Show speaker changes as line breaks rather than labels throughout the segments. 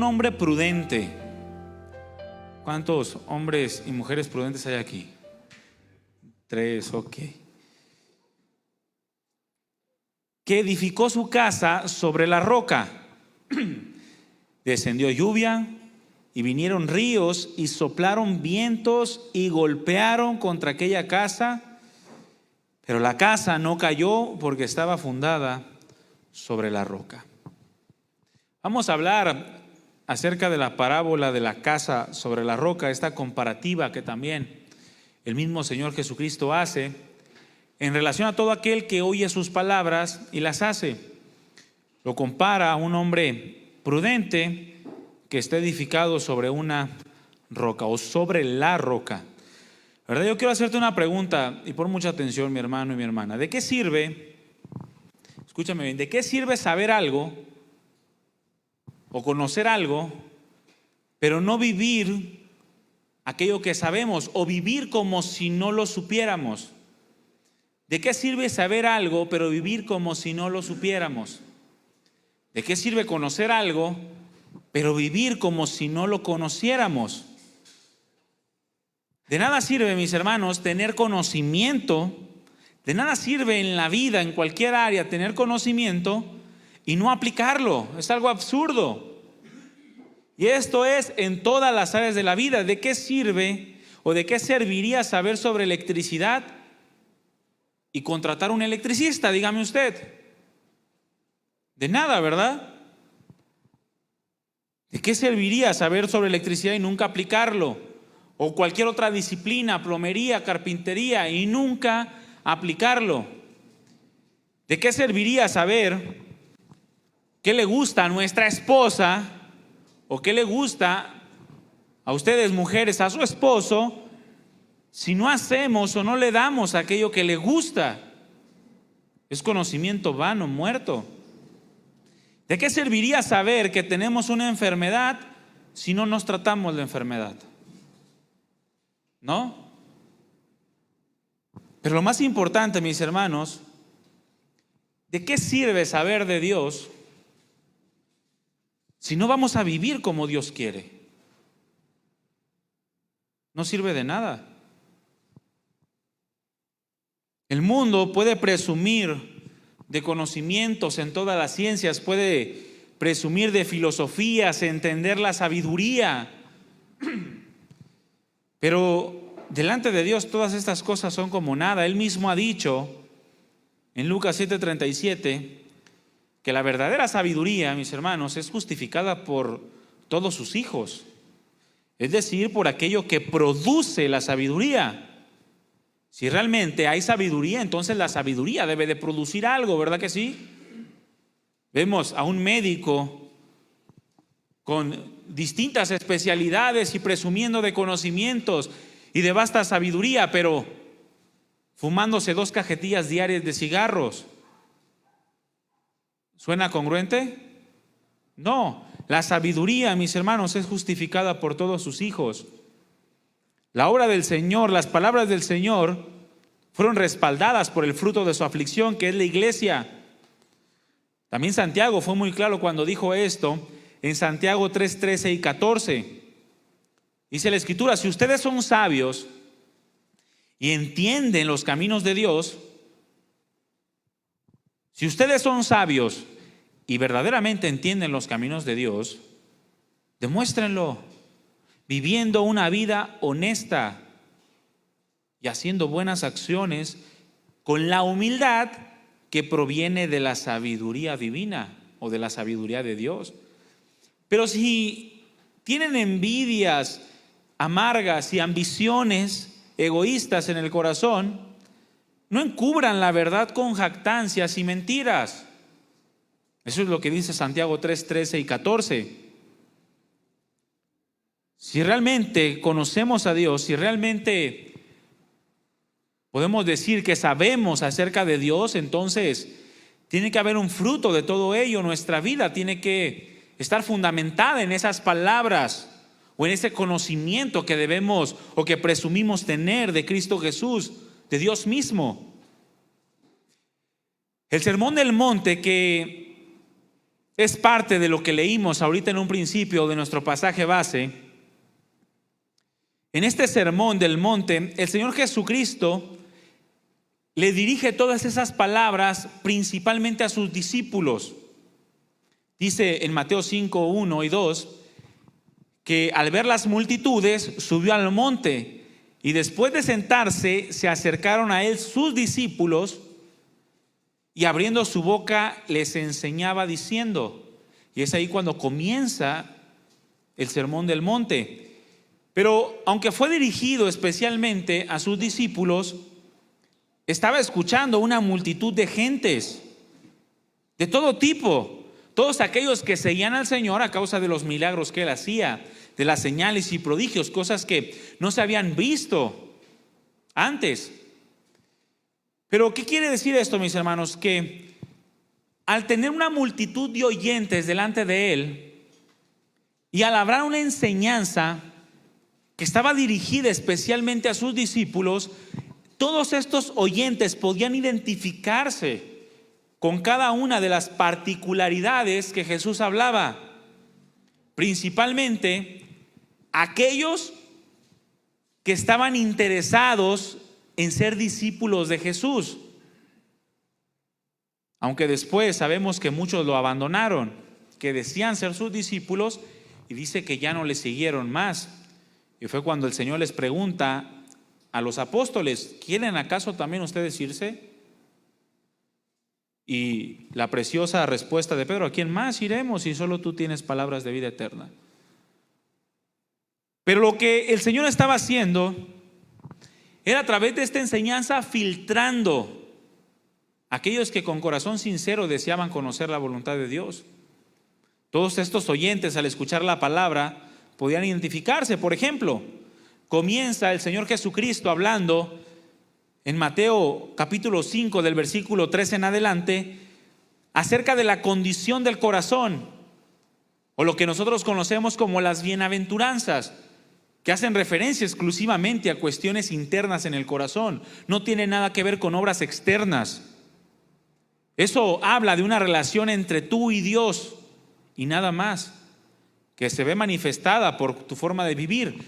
Un hombre prudente. ¿Cuántos hombres y mujeres prudentes hay aquí? 3, ok. Que edificó su casa sobre la roca. Descendió lluvia y vinieron ríos y soplaron vientos y golpearon contra aquella casa, pero la casa no cayó porque estaba fundada sobre la roca. Vamos a hablar acerca de la parábola de la casa sobre la roca, esta comparativa que también el mismo Señor Jesucristo hace en relación a todo aquel que oye sus palabras y las hace. Lo compara a un hombre prudente que está edificado sobre una roca o sobre la roca. ¿Verdad? Yo quiero hacerte una pregunta y pon mucha atención, mi hermano y mi hermana. ¿De qué sirve, escúchame bien, de qué sirve saber algo o conocer algo, pero no vivir aquello que sabemos o vivir como si no lo supiéramos? ¿De qué sirve saber algo, pero vivir como si no lo supiéramos? ¿De qué sirve conocer algo, pero vivir como si no lo conociéramos? De nada sirve, mis hermanos, tener conocimiento. De nada sirve en la vida, en cualquier área, tener conocimiento y no aplicarlo. Es algo absurdo. Y esto es en todas las áreas de la vida. ¿De qué sirve o de qué serviría saber sobre electricidad y contratar un electricista? Dígame usted. De nada, ¿verdad? ¿De qué serviría saber sobre electricidad y nunca aplicarlo? O cualquier otra disciplina, plomería, carpintería, y nunca aplicarlo. ¿De qué serviría saber qué le gusta a nuestra esposa o qué le gusta a ustedes mujeres, a su esposo, si no hacemos o no le damos aquello que le gusta? Es conocimiento vano, muerto. ¿De qué serviría saber que tenemos una enfermedad si no nos tratamos la enfermedad? ¿No? Pero lo más importante, mis hermanos, ¿de qué sirve saber de Dios si no vamos a vivir como Dios quiere? No sirve de nada. El mundo puede presumir de conocimientos en todas las ciencias, puede presumir de filosofías, entender la sabiduría, pero delante de Dios todas estas cosas son como nada. Él mismo ha dicho en Lucas 7:37 que la verdadera sabiduría, mis hermanos, es justificada por todos sus hijos, es decir, por aquello que produce la sabiduría. Si realmente hay sabiduría, entonces la sabiduría debe de producir algo, ¿verdad que sí? Vemos a un médico con distintas especialidades y presumiendo de conocimientos y de vasta sabiduría, pero fumándose 2 cajetillas diarias de cigarros. ¿Suena congruente? No, la sabiduría, mis hermanos, es justificada por todos sus hijos. La obra del Señor, las palabras del Señor fueron respaldadas por el fruto de su aflicción, que es la iglesia. También Santiago fue muy claro cuando dijo esto en Santiago 3:13 y 14. Dice la Escritura: si ustedes son sabios y entienden los caminos de Dios, si ustedes son sabios y verdaderamente entienden los caminos de Dios, demuéstrenlo viviendo una vida honesta y haciendo buenas acciones con la humildad que proviene de la sabiduría divina o de la sabiduría de Dios. Pero si tienen envidias amargas y ambiciones egoístas en el corazón, no encubran la verdad con jactancias y mentiras. Eso es lo que dice Santiago 3:13 y 14. Si realmente conocemos a Dios, si realmente podemos decir que sabemos acerca de Dios, entonces tiene que haber un fruto de todo ello. Nuestra vida tiene que estar fundamentada en esas palabras o en ese conocimiento que debemos o que presumimos tener de Cristo Jesús, de Dios mismo. El Sermón del Monte, que es parte de lo que leímos ahorita en un principio de nuestro pasaje base. En este sermón del monte, el Señor Jesucristo le dirige todas esas palabras principalmente a sus discípulos. Dice en Mateo 5, 1 y 2, que al ver las multitudes subió al monte y después de sentarse se acercaron a él sus discípulos y abriendo su boca les enseñaba diciendo, y es ahí cuando comienza el sermón del monte. Pero aunque fue dirigido especialmente a sus discípulos, estaba escuchando una multitud de gentes de todo tipo, todos aquellos que seguían al Señor a causa de los milagros que Él hacía, de las señales y prodigios, cosas que no se habían visto antes. Pero ¿qué quiere decir esto, mis hermanos? Que al tener una multitud de oyentes delante de Él y al hablar una enseñanza que estaba dirigida especialmente a sus discípulos, todos estos oyentes podían identificarse con cada una de las particularidades que Jesús hablaba, principalmente aquellos que estaban interesados en ser discípulos de Jesús, aunque después sabemos que muchos lo abandonaron, que decían ser sus discípulos y dice que ya no le siguieron más. Y fue cuando el Señor les pregunta a los apóstoles, ¿quieren acaso también ustedes irse? Y la preciosa respuesta de Pedro, ¿a quién más iremos si solo tú tienes palabras de vida eterna? Pero lo que el Señor estaba haciendo era a través de esta enseñanza filtrando a aquellos que con corazón sincero deseaban conocer la voluntad de Dios. Todos estos oyentes al escuchar la palabra podían identificarse. Por ejemplo, comienza el Señor Jesucristo hablando en Mateo capítulo 5 del versículo 13 en adelante acerca de la condición del corazón, o lo que nosotros conocemos como las bienaventuranzas, que hacen referencia exclusivamente a cuestiones internas en el corazón. No tiene nada que ver con obras externas. Eso habla de una relación entre tú y Dios y nada más, que se ve manifestada por tu forma de vivir.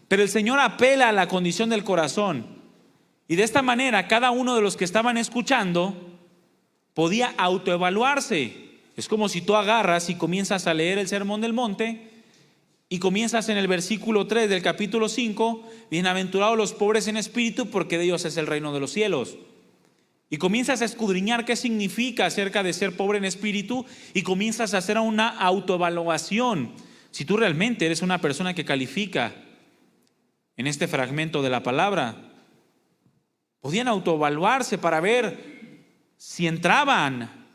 Pero el Señor apela a la condición del corazón, y de esta manera cada uno de los que estaban escuchando podía autoevaluarse. Es como si tú agarras y comienzas a leer el Sermón del Monte y comienzas en el versículo 3 del capítulo 5, bienaventurados los pobres en espíritu, porque de ellos es el reino de los cielos. Y comienzas a escudriñar qué significa acerca de ser pobre en espíritu y comienzas a hacer una autoevaluación. Si tú realmente eres una persona que califica en este fragmento de la palabra, podían autoevaluarse para ver si entraban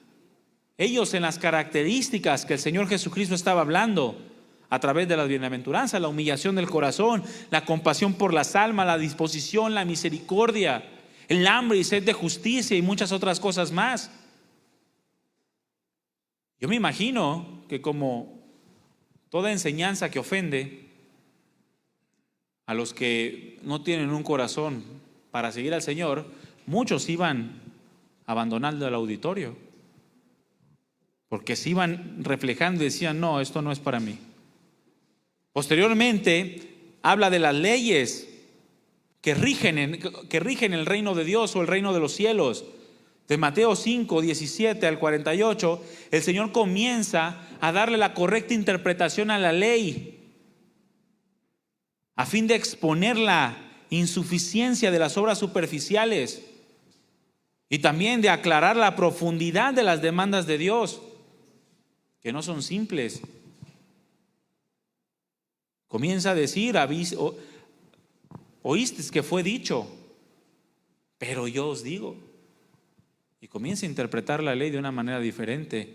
ellos en las características que el Señor Jesucristo estaba hablando a través de las bienaventuranzas: la humillación del corazón, la compasión por las almas, la disposición, la misericordia, el hambre y sed de justicia y muchas otras cosas más. Yo me imagino que como toda enseñanza que ofende a los que no tienen un corazón para seguir al Señor, muchos iban abandonando el auditorio, porque se iban reflejando y decían, no, esto no es para mí. Posteriormente habla de las leyes que rigen el reino de Dios o el reino de los cielos. De Mateo 5, 17 al 48, el Señor comienza a darle la correcta interpretación a la ley, a fin de exponer la insuficiencia de las obras superficiales y también de aclarar la profundidad de las demandas de Dios, que no son simples. Comienza a decir, oísteis que fue dicho, pero yo os digo. Y comienza a interpretar la ley de una manera diferente.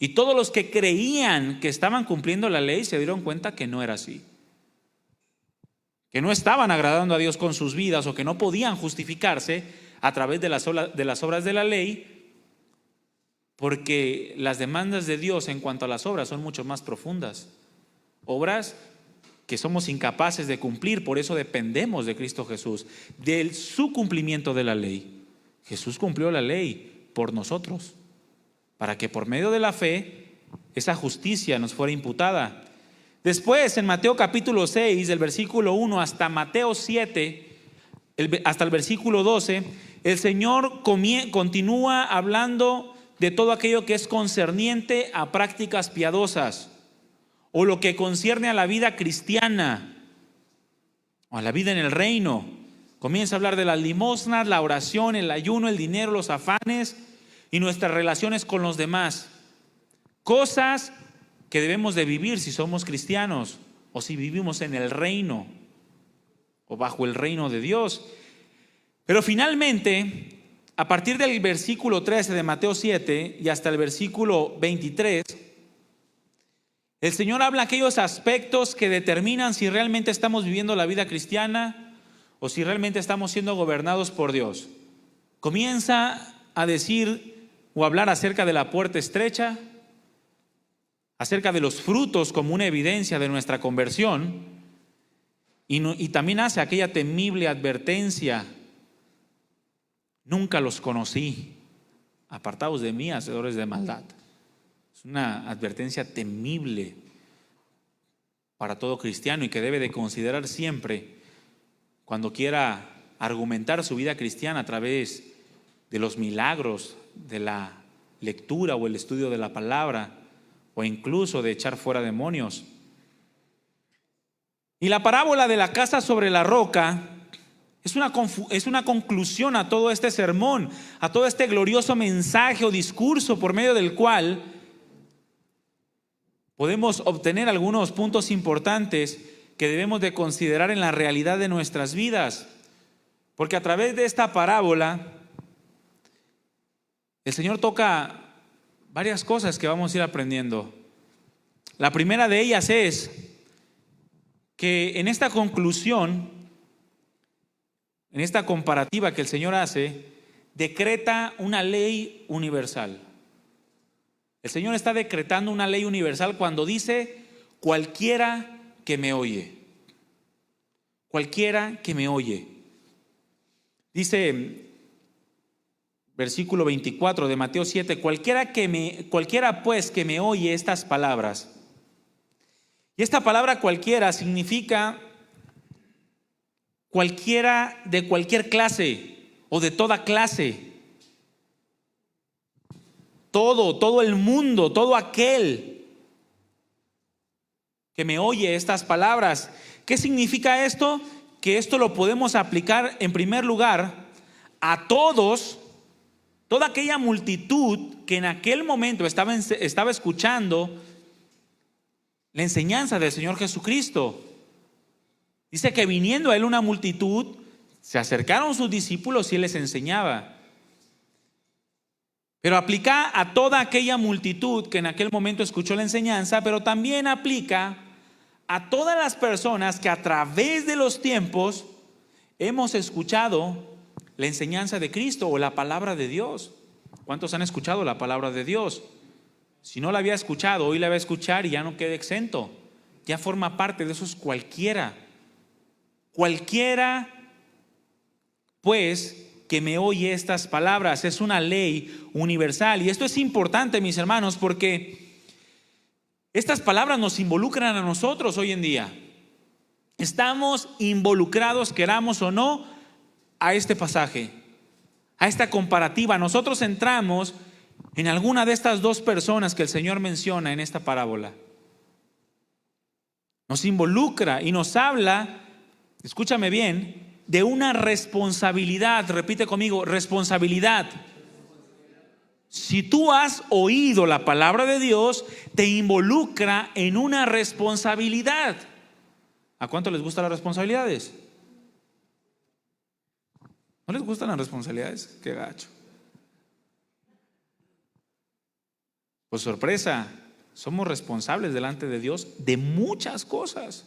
Y todos los que creían que estaban cumpliendo la ley se dieron cuenta que no era así, que no estaban agradando a Dios con sus vidas, o que no podían justificarse a través de las obras de la ley, porque las demandas de Dios en cuanto a las obras son mucho más profundas. Obras que somos incapaces de cumplir, por eso dependemos de Cristo Jesús, de su cumplimiento de la ley. Jesús cumplió la ley por nosotros, para que por medio de la fe esa justicia nos fuera imputada. Después, en Mateo capítulo 6, del versículo 1 hasta Mateo 7, hasta el versículo 12, el Señor continúa hablando de todo aquello que es concerniente a prácticas piadosas, o lo que concierne a la vida cristiana, o a la vida en el reino. Comienza a hablar de las limosnas, la oración, el ayuno, el dinero, los afanes y nuestras relaciones con los demás. Cosas que debemos de vivir si somos cristianos o si vivimos en el reino o bajo el reino de Dios. Pero finalmente, a partir del versículo 13 de Mateo 7 y hasta el versículo 23, el Señor habla aquellos aspectos que determinan si realmente estamos viviendo la vida cristiana o si realmente estamos siendo gobernados por Dios. Comienza a decir o hablar acerca de la puerta estrecha, acerca de los frutos como una evidencia de nuestra conversión, y también hace aquella temible advertencia: nunca los conocí, apartaos de mí, hacedores de maldad. Es una advertencia temible para todo cristiano y que debe de considerar siempre cuando quiera argumentar su vida cristiana a través de los milagros, de la lectura o el estudio de la palabra, o incluso de echar fuera demonios. Y la parábola de la casa sobre la roca es una conclusión a todo este sermón, a todo este glorioso mensaje o discurso por medio del cual podemos obtener algunos puntos importantes que debemos de considerar en la realidad de nuestras vidas. Porque a través de esta parábola el Señor toca varias cosas que vamos a ir aprendiendo. La primera de ellas es que en esta conclusión, en esta comparativa que el Señor hace, decreta una ley universal. El Señor está decretando una ley universal cuando dice: cualquiera que me oye. Cualquiera que me oye. Dice versículo 24 de Mateo 7: cualquiera pues que me oye estas palabras. Y esta palabra cualquiera significa cualquiera de cualquier clase o de toda clase. Todo el mundo, todo aquel que me oye estas palabras. ¿Qué significa esto? Que esto lo podemos aplicar en primer lugar a todos, toda aquella multitud que en aquel momento estaba escuchando la enseñanza del Señor Jesucristo. Dice que viniendo a él una multitud, se acercaron sus discípulos y él les enseñaba. Pero aplica a toda aquella multitud que en aquel momento escuchó la enseñanza, pero también aplica a todas las personas que a través de los tiempos hemos escuchado la enseñanza de Cristo o la palabra de Dios. ¿Cuántos han escuchado la palabra de Dios? Si no la había escuchado, hoy la va a escuchar y ya no queda exento. Ya forma parte de esos cualquiera. Cualquiera, pues, que me oye estas palabras. Es una ley universal. Y esto es importante, mis hermanos, porque estas palabras nos involucran a nosotros hoy en día. Estamos involucrados, queramos o no, a este pasaje, a esta comparativa. Nosotros entramos en alguna de estas dos personas que el Señor menciona en esta parábola. Nos involucra y nos habla, escúchame bien, de una responsabilidad. Repite conmigo: responsabilidad. Si tú has oído la palabra de Dios, te involucra en una responsabilidad. ¿A cuánto les gustan las responsabilidades? ¿No les gustan las responsabilidades? Qué gacho. Pues sorpresa, somos responsables delante de Dios de muchas cosas.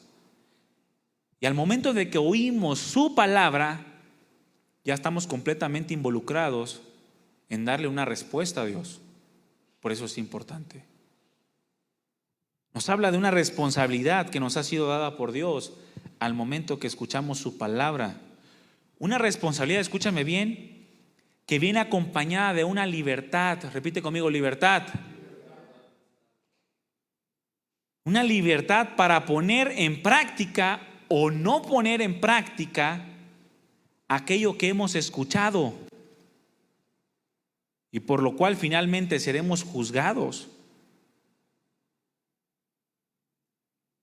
Y al momento de que oímos su palabra, ya estamos completamente involucrados en darle una respuesta a Dios. Por eso es importante. Nos habla de una responsabilidad que nos ha sido dada por Dios al momento que escuchamos su palabra. Una responsabilidad, escúchame bien, que viene acompañada de una libertad. Repite conmigo: libertad. Una libertad para poner en práctica o no poner en práctica aquello que hemos escuchado, y por lo cual finalmente seremos juzgados.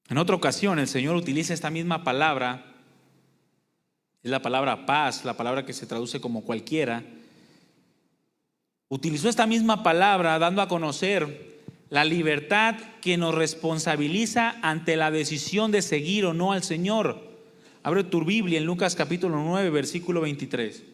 En otra ocasión el Señor utiliza esta misma palabra, es la palabra paz, la palabra que se traduce como cualquiera. Utilizó esta misma palabra dando a conocer la libertad que nos responsabiliza ante la decisión de seguir o no al Señor. Abre tu Biblia en Lucas capítulo 9, versículo 23.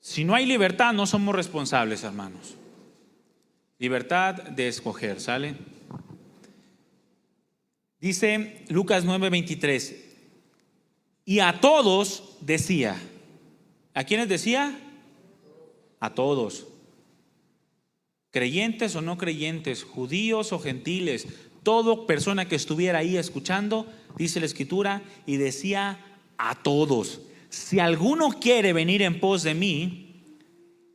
Si no hay libertad, no somos responsables, hermanos. Libertad de escoger, ¿sale? Dice Lucas 9:23, y a todos decía. ¿A quiénes decía? A todos. Creyentes o no creyentes, judíos o gentiles, toda persona que estuviera ahí escuchando, dice la Escritura, y decía a todos: si alguno quiere venir en pos de mí,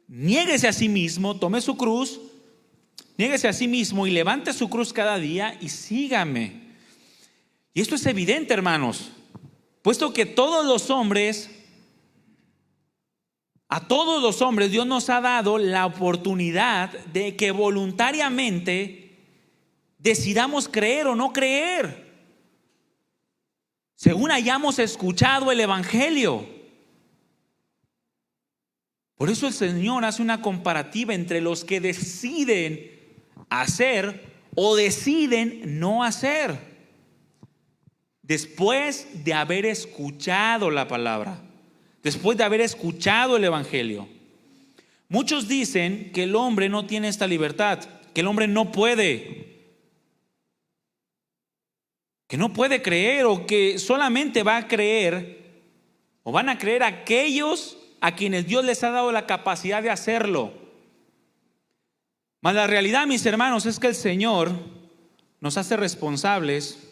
niéguese a sí mismo, tome su cruz, niéguese a sí mismo y levante su cruz cada día y sígame. Y esto es evidente, hermanos, puesto que a todos los hombres Dios nos ha dado la oportunidad de que voluntariamente decidamos creer o no creer, según hayamos escuchado el Evangelio. Por eso el Señor hace una comparativa entre los que deciden hacer o deciden no hacer, después de haber escuchado la palabra, después de haber escuchado el Evangelio. Muchos dicen que el hombre no tiene esta libertad, que el hombre no puede, que no puede creer, o que solamente va a creer o van a creer aquellos a quienes Dios les ha dado la capacidad de hacerlo. Mas la realidad, mis hermanos, es que el Señor nos hace responsables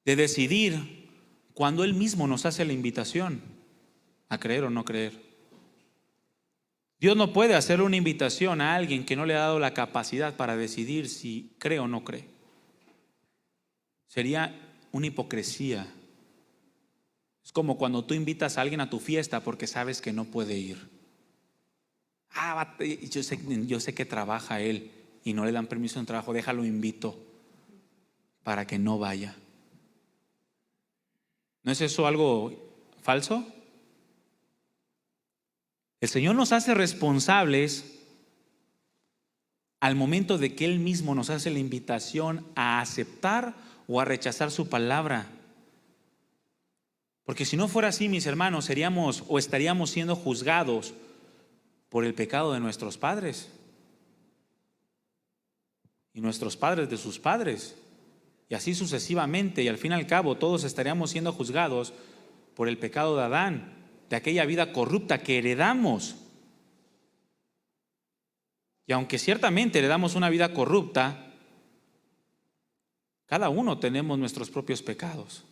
de decidir cuando Él mismo nos hace la invitación a creer o no creer. Dios no puede hacerle una invitación a alguien que no le ha dado la capacidad para decidir si cree o no cree. Sería una hipocresía. Es como cuando tú invitas a alguien a tu fiesta porque sabes que no puede ir. Yo sé que trabaja él y no le dan permiso en trabajo, déjalo invito para que no vaya. ¿No es eso algo falso? El Señor nos hace responsables al momento de que Él mismo nos hace la invitación a aceptar o a rechazar su palabra. Porque si no fuera así, mis hermanos, seríamos o estaríamos siendo juzgados por el pecado de nuestros padres y nuestros padres de sus padres, y así sucesivamente, y al fin y al cabo todos estaríamos siendo juzgados por el pecado de Adán, de aquella vida corrupta que heredamos. Y aunque ciertamente heredamos una vida corrupta, cada uno tenemos nuestros propios pecados.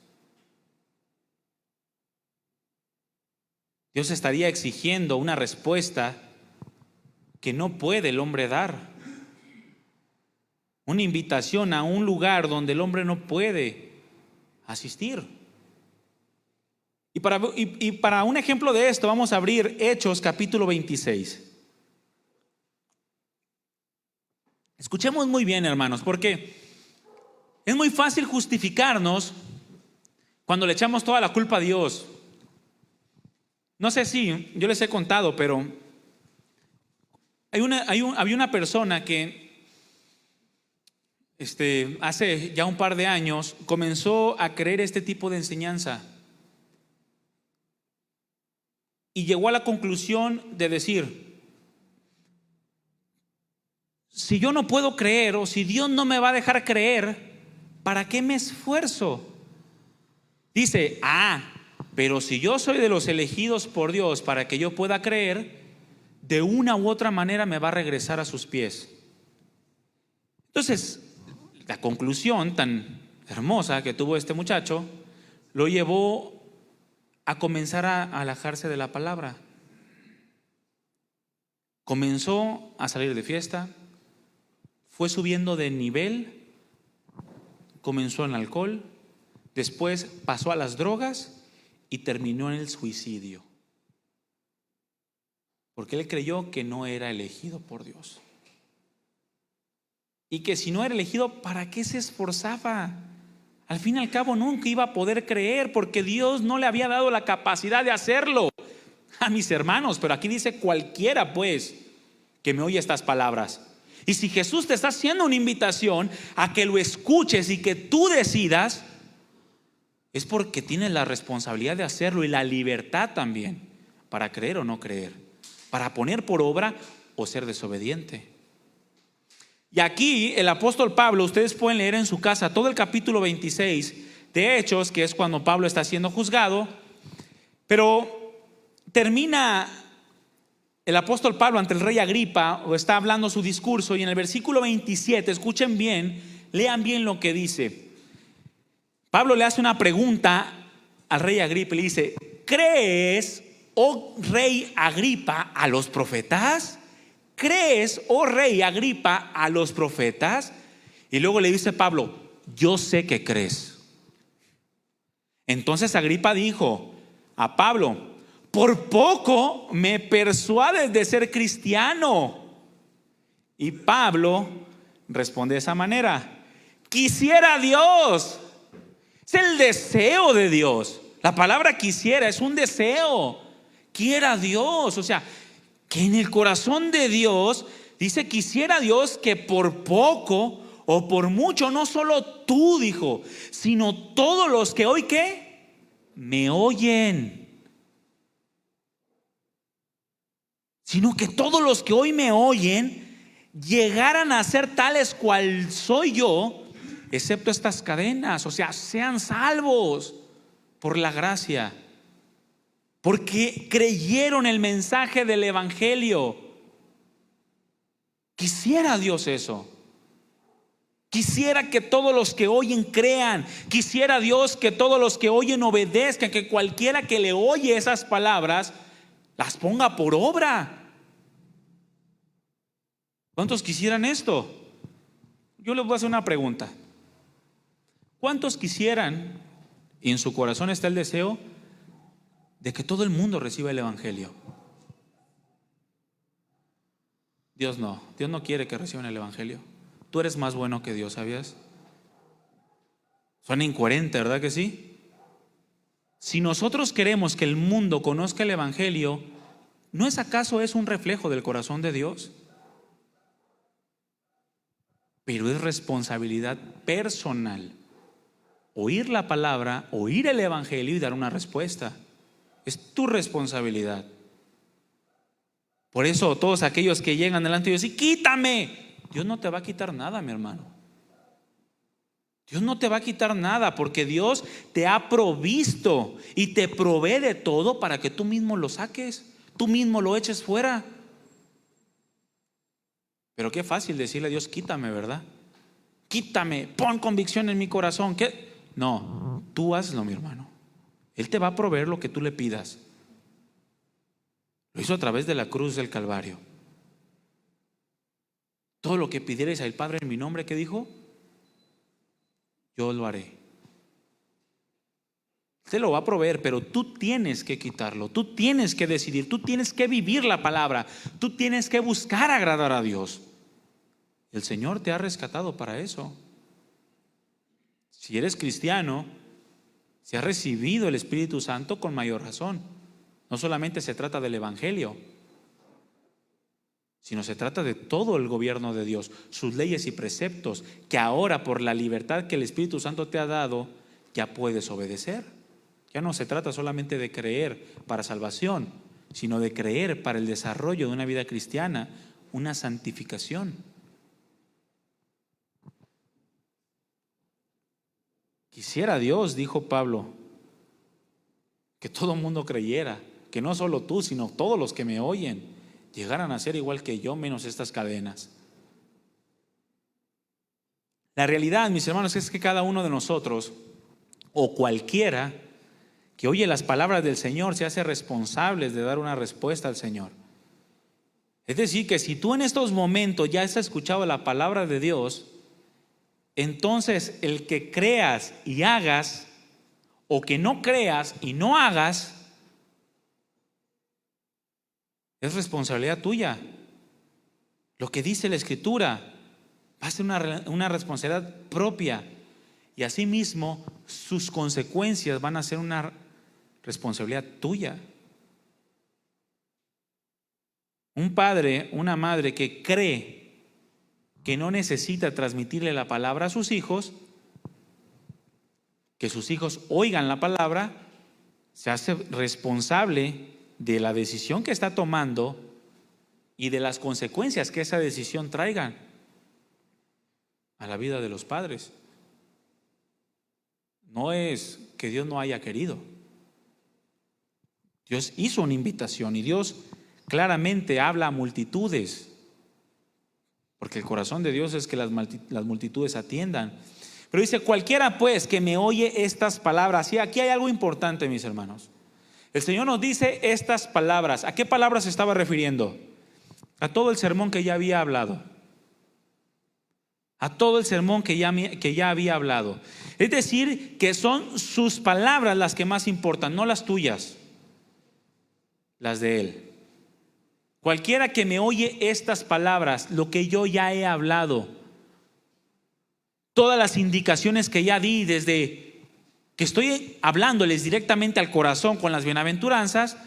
Dios estaría exigiendo una respuesta que no puede el hombre dar. Una invitación a un lugar donde el hombre no puede asistir. Y para un ejemplo de esto vamos a abrir Hechos capítulo 26. Escuchemos muy bien, hermanos, porque es muy fácil justificarnos cuando le echamos toda la culpa a Dios. No sé si yo les he contado, pero había una persona que hace ya un par de años comenzó a creer este tipo de enseñanza y llegó a la conclusión de decir: si yo no puedo creer, o si Dios no me va a dejar creer, ¿para qué me esfuerzo? Dice: pero si yo soy de los elegidos por Dios para que yo pueda creer, de una u otra manera me va a regresar a sus pies. Entonces, la conclusión tan hermosa que tuvo este muchacho lo llevó a comenzar a alejarse de la palabra. Comenzó a salir de fiesta, fue subiendo de nivel, comenzó en alcohol, después pasó a las drogas y terminó en el suicidio. Porque él creyó que no era elegido por Dios. Y que si no era elegido, ¿para qué se esforzaba? Al fin y al cabo nunca iba a poder creer, porque Dios no le había dado la capacidad de hacerlo. A mis hermanos, pero aquí dice cualquiera pues que me oye estas palabras. Y si Jesús te está haciendo una invitación a que lo escuches y que tú decidas, es porque tienes la responsabilidad de hacerlo y la libertad también para creer o no creer, para poner por obra o ser desobediente. Y aquí el apóstol Pablo, ustedes pueden leer en su casa todo el capítulo 26 de Hechos, que es cuando Pablo está siendo juzgado, pero termina el apóstol Pablo ante el rey Agripa, o está hablando su discurso, y en el versículo 27, escuchen bien, lean bien lo que dice. Pablo le hace una pregunta al rey Agripa y le dice: ¿crees, oh rey Agripa, a los profetas? ¿Crees, oh rey Agripa, a los profetas? Y luego le dice Pablo: yo sé que crees. Entonces Agripa dijo a Pablo: por poco me persuades de ser cristiano. Y Pablo responde de esa manera: quisiera Dios. Es el deseo de Dios. La palabra quisiera es un deseo. Quiera Dios, o sea, que en el corazón de Dios dice: quisiera Dios que por poco o por mucho, no solo tú, dijo, sino todos los que hoy ¿qué? Me oyen. Sino que todos los que hoy me oyen llegaran a ser tales cual soy yo, excepto estas cadenas, o sea, sean salvos por la gracia, porque creyeron el mensaje del evangelio. Quisiera Dios eso. Quisiera que todos los que oyen crean. Quisiera Dios que todos los que oyen obedezcan, que cualquiera que le oye esas palabras las ponga por obra. ¿Cuántos quisieran esto? Yo les voy a hacer una pregunta. ¿Cuántos quisieran, y en su corazón está el deseo, de que todo el mundo reciba el evangelio? Dios no quiere que reciban el evangelio. Tú eres más bueno que Dios, ¿sabías? Suena incoherente, ¿verdad que sí? Si nosotros queremos que el mundo conozca el evangelio, ¿no es acaso es un reflejo del corazón de Dios? Pero es responsabilidad personal oír la palabra, oír el evangelio y dar una respuesta. Es tu responsabilidad. Por eso todos aquellos que llegan delante de Dios y quítame, Dios no te va a quitar nada, mi hermano. Dios no te va a quitar nada, porque Dios te ha provisto y te provee de todo para que tú mismo lo saques, tú mismo lo eches fuera. Pero qué fácil decirle a Dios: quítame, ¿verdad? Quítame, pon convicción en mi corazón. ¿Qué? No, tú hazlo, mi hermano. Él te va a proveer lo que tú le pidas. Lo hizo a través de la cruz del Calvario. Todo lo que pidierais al Padre en mi nombre, ¿qué dijo? Yo lo haré. Te lo va a proveer, pero tú tienes que quitarlo, tú tienes que decidir, tú tienes que vivir la palabra, tú tienes que buscar agradar a Dios. El Señor te ha rescatado para eso. Si eres cristiano, si has recibido el Espíritu Santo, con mayor razón. No solamente se trata del evangelio, sino se trata de todo el gobierno de Dios, sus leyes y preceptos, que ahora por la libertad que el Espíritu Santo te ha dado, ya puedes obedecer. Ya no se trata solamente de creer para salvación, sino de creer para el desarrollo de una vida cristiana, una santificación. Quisiera Dios, dijo Pablo, que todo el mundo creyera, que no solo tú, sino todos los que me oyen llegaran a ser igual que yo, menos estas cadenas. La realidad, mis hermanos, es que cada uno de nosotros, o cualquiera que oye las palabras del Señor, se hace responsable de dar una respuesta al Señor. Es decir, que si tú en estos momentos ya has escuchado la palabra de Dios, entonces el que creas y hagas, o que no creas y no hagas, es responsabilidad tuya. Lo que dice la Escritura va a ser una responsabilidad propia, y asimismo sus consecuencias van a ser una responsabilidad tuya. Un padre, una madre que cree que no necesita transmitirle la palabra a sus hijos, que sus hijos oigan la palabra, se hace responsable de la decisión que está tomando y de las consecuencias que esa decisión traiga a la vida de los padres. No es que Dios no haya querido. Dios hizo una invitación y Dios claramente habla a multitudes, porque el corazón de Dios es que las multitudes atiendan. Pero dice, cualquiera pues que me oye estas palabras. Y aquí hay algo importante, mis hermanos. El Señor nos dice estas palabras. ¿A qué palabras se estaba refiriendo? A todo el sermón que ya había hablado. A todo el sermón que ya había hablado. Es decir, que son sus palabras las que más importan, no las tuyas, las de Él. Cualquiera que me oye estas palabras, lo que yo ya he hablado, todas las indicaciones que ya di, desde que estoy hablándoles directamente al corazón con las bienaventuranzas,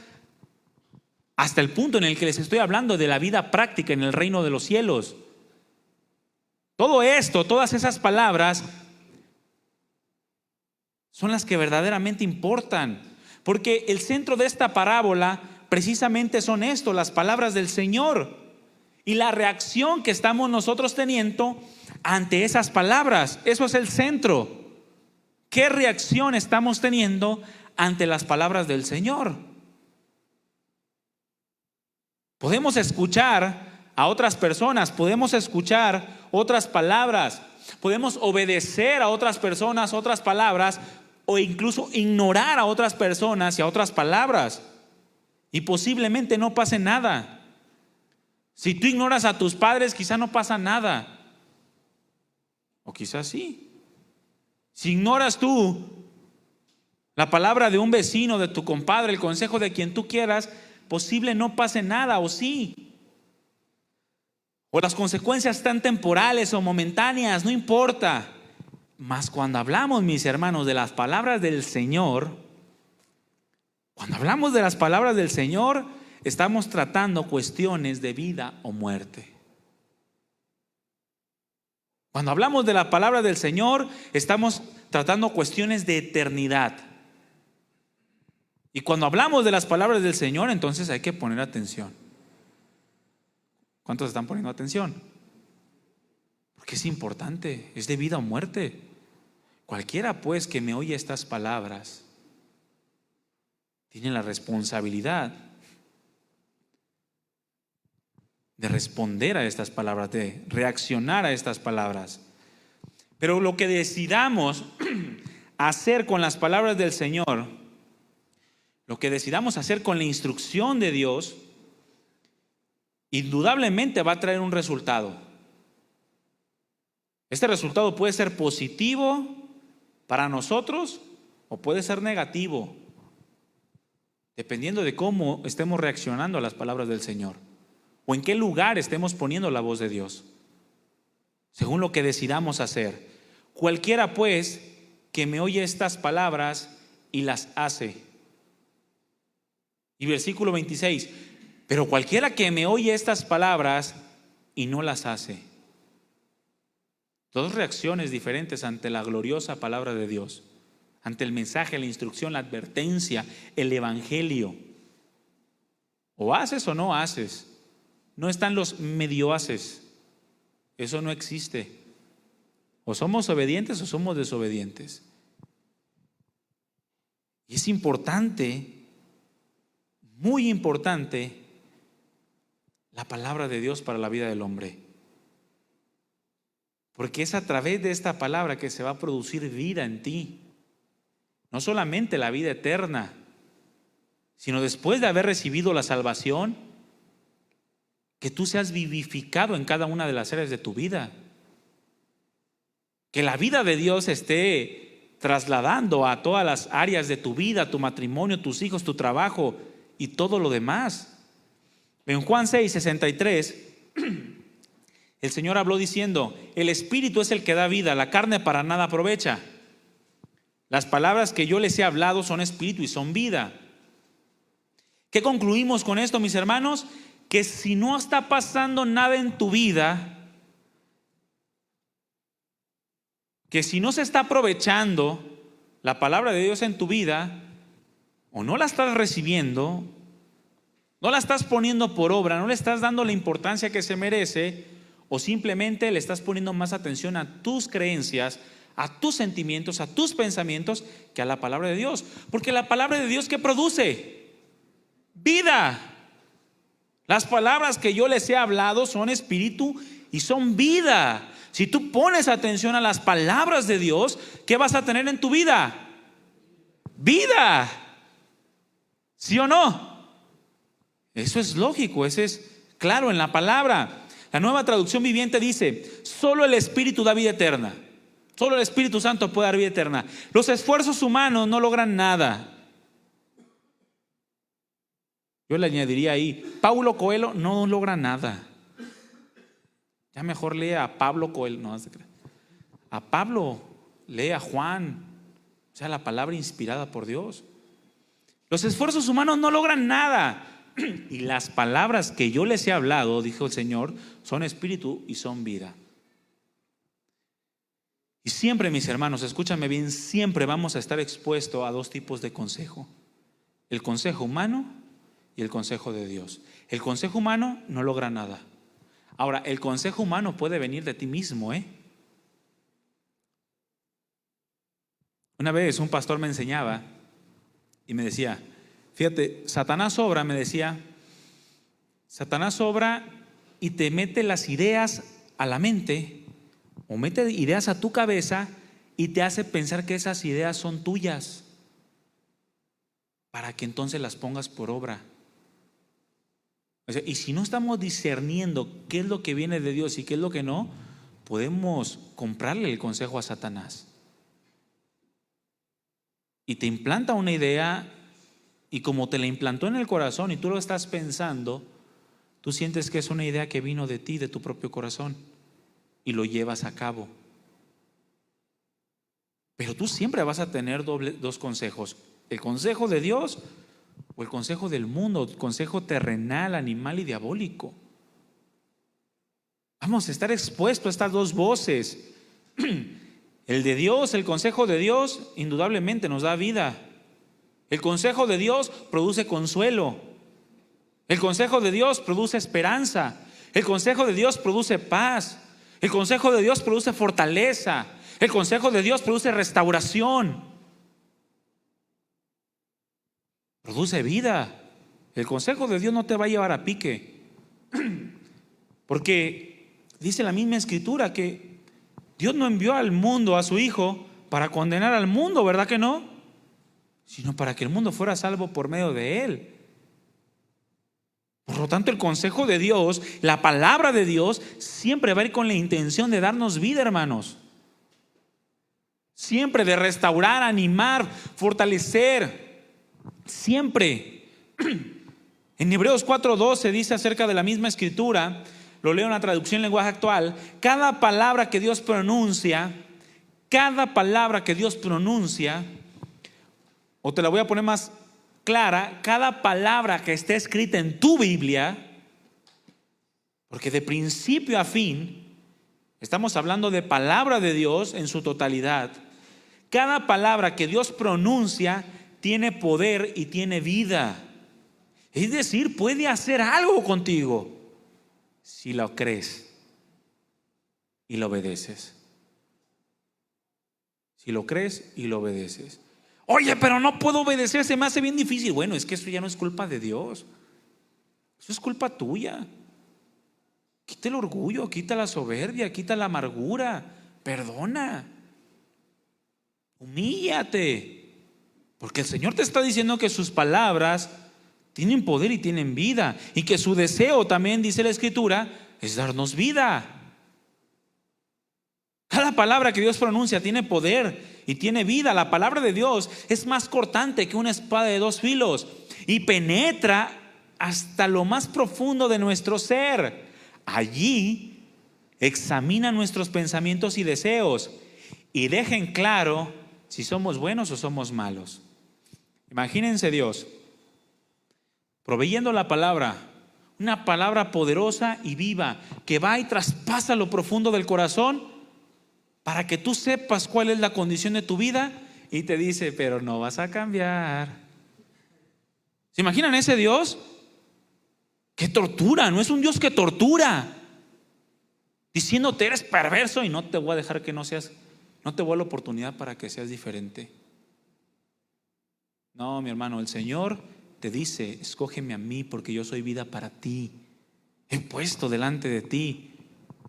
hasta el punto en el que les estoy hablando de la vida práctica en el reino de los cielos. Todo esto, todas esas palabras son las que verdaderamente importan, porque el centro de esta parábola precisamente son esto, las palabras del Señor y la reacción que estamos nosotros teniendo ante esas palabras. Eso es el centro. ¿Qué reacción estamos teniendo ante las palabras del Señor? Podemos escuchar a otras personas, podemos escuchar otras palabras, podemos obedecer a otras personas, otras palabras, o incluso ignorar a otras personas y a otras palabras, y posiblemente no pase nada. Si tú ignoras a tus padres, quizá no pasa nada, o quizás sí. Si ignoras tú la palabra de un vecino, de tu compadre, el consejo de quien tú quieras, posible no pase nada, o sí. O las consecuencias están temporales o momentáneas, no importa. Mas cuando hablamos, mis hermanos, de las palabras del Señor, cuando hablamos de las palabras del Señor, estamos tratando cuestiones de vida o muerte. Cuando hablamos de la palabra del Señor, estamos tratando cuestiones de eternidad. Y cuando hablamos de las palabras del Señor, entonces hay que poner atención. ¿Cuántos están poniendo atención? Porque es importante, es de vida o muerte. Cualquiera pues que me oye estas palabras tiene la responsabilidad de responder a estas palabras, de reaccionar a estas palabras. Pero lo que decidamos hacer con las palabras del Señor, lo que decidamos hacer con la instrucción de Dios, indudablemente va a traer un resultado. Este resultado puede ser positivo para nosotros o puede ser negativo, dependiendo de cómo estemos reaccionando a las palabras del Señor o en qué lugar estemos poniendo la voz de Dios, según lo que decidamos hacer. Cualquiera pues que me oye estas palabras y las hace. Y versículo 26, pero cualquiera que me oye estas palabras y no las hace. Dos reacciones diferentes ante la gloriosa palabra de Dios, ante el mensaje, la instrucción, la advertencia, el evangelio. O haces o no haces. No están los medio haces. Eso no existe. O somos obedientes o somos desobedientes. Y es importante, muy importante, la palabra de Dios para la vida del hombre. Porque es a través de esta palabra que se va a producir vida en ti. No solamente la vida eterna, sino después de haber recibido la salvación, que tú seas vivificado en cada una de las áreas de tu vida. Que la vida de Dios esté trasladando a todas las áreas de tu vida, tu matrimonio, tus hijos, tu trabajo y todo lo demás. En Juan 6:63, el Señor habló diciendo: el Espíritu es el que da vida, la carne para nada aprovecha. Las palabras que yo les he hablado son espíritu y son vida. ¿Qué concluimos con esto, mis hermanos? Que si no está pasando nada en tu vida, que si no se está aprovechando la palabra de Dios en tu vida, o no la estás recibiendo, no la estás poniendo por obra, no le estás dando la importancia que se merece, o simplemente le estás poniendo más atención a tus creencias, a tus sentimientos, a tus pensamientos, que a la palabra de Dios. Porque la palabra de Dios, ¿qué produce? Vida. Las palabras que yo les he hablado son espíritu y son vida. Si tú pones atención a las palabras de Dios, ¿qué vas a tener en tu vida? Vida. ¿Sí o no? Eso es lógico, eso es claro en la palabra. La Nueva Traducción Viviente dice: solo el Espíritu da vida eterna. Solo el Espíritu Santo puede dar vida eterna. Los esfuerzos humanos no logran nada. Yo le añadiría ahí: Paulo Coelho no logra nada. Ya mejor lee a Pablo Coelho. No se crea. A Pablo, lee a Juan. O sea, la palabra inspirada por Dios. Los esfuerzos humanos no logran nada. Y las palabras que yo les he hablado, dijo el Señor, son espíritu y son vida. Y siempre, mis hermanos, escúchame bien, siempre vamos a estar expuestos a dos tipos de consejo: el consejo humano y el consejo de Dios. El consejo humano no logra nada. Ahora, el consejo humano puede venir de ti mismo, Una vez un pastor me enseñaba y me decía: fíjate, Satanás obra, me decía, Satanás obra y te mete las ideas a la mente, o mete ideas a tu cabeza y te hace pensar que esas ideas son tuyas, para que entonces las pongas por obra. O sea, y si no estamos discerniendo qué es lo que viene de Dios y qué es lo que no, podemos comprarle el consejo a Satanás. Y te implanta una idea, y como te la implantó en el corazón y tú lo estás pensando, tú sientes que es una idea que vino de ti, de tu propio corazón, y lo llevas a cabo. Pero tú siempre vas a tener dos consejos: el consejo de Dios o el consejo del mundo, el consejo terrenal, animal y diabólico. Vamos a estar expuestos a estas dos voces. El de Dios, el consejo de Dios, indudablemente nos da vida. El consejo de Dios produce consuelo. El consejo de Dios produce esperanza. El consejo de Dios produce paz. El consejo de Dios produce fortaleza. El consejo de Dios produce restauración. Produce vida. El consejo de Dios no te va a llevar a pique. Porque dice la misma Escritura que Dios no envió al mundo a su Hijo para condenar al mundo, ¿verdad que no? Sino para que el mundo fuera salvo por medio de Él. Por lo tanto, el consejo de Dios, la palabra de Dios, siempre va a ir con la intención de darnos vida, hermanos. Siempre de restaurar, animar, fortalecer. Siempre. En Hebreos 4:12 dice acerca de la misma Escritura, lo leo en la traducción en lenguaje actual: cada palabra que Dios pronuncia, o te la voy a poner más clara, cada palabra que esté escrita en tu Biblia, porque de principio a fin estamos hablando de palabra de Dios en su totalidad. Cada palabra que Dios pronuncia tiene poder y tiene vida. Es decir, puede hacer algo contigo si lo crees y lo obedeces. Si lo crees y lo obedeces. Oye, pero no puedo obedecer, se me hace bien difícil. Bueno, es que eso ya no es culpa de Dios. Eso es culpa tuya. Quita el orgullo, quita la soberbia, quita la amargura, perdona, humíllate, porque el Señor te está diciendo que sus palabras tienen poder y tienen vida, y que su deseo también, dice la Escritura, es darnos vida. Cada palabra que Dios pronuncia tiene poder y tiene vida. La palabra de Dios es más cortante que una espada de dos filos y penetra hasta lo más profundo de nuestro ser. Allí examina nuestros pensamientos y deseos y deja en claro si somos buenos o somos malos. Imagínense Dios proveyendo la palabra, una palabra poderosa y viva que va y traspasa lo profundo del corazón para que tú sepas cuál es la condición de tu vida y te dice, pero no vas a cambiar. ¿Se imaginan ese Dios? Que tortura, no es un Dios que tortura, diciéndote eres perverso y no te voy a dejar que no seas, no te voy a dar la oportunidad para que seas diferente. No, mi hermano, el Señor te dice, escógeme a mí porque yo soy vida para ti. He puesto delante de ti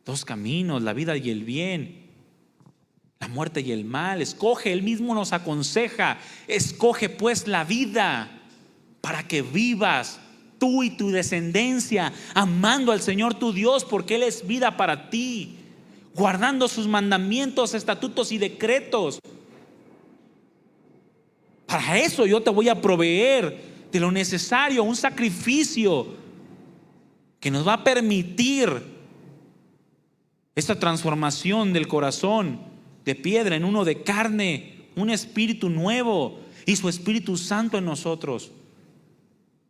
dos caminos, la vida y el bien, la muerte y el mal. Escoge, Él mismo nos aconseja, escoge pues la vida para que vivas tú y tu descendencia amando al Señor tu Dios, porque Él es vida para ti, guardando sus mandamientos, estatutos y decretos. Para eso yo te voy a proveer de lo necesario, un sacrificio que nos va a permitir esta transformación del corazón de piedra en uno de carne, un espíritu nuevo y su Espíritu Santo en nosotros,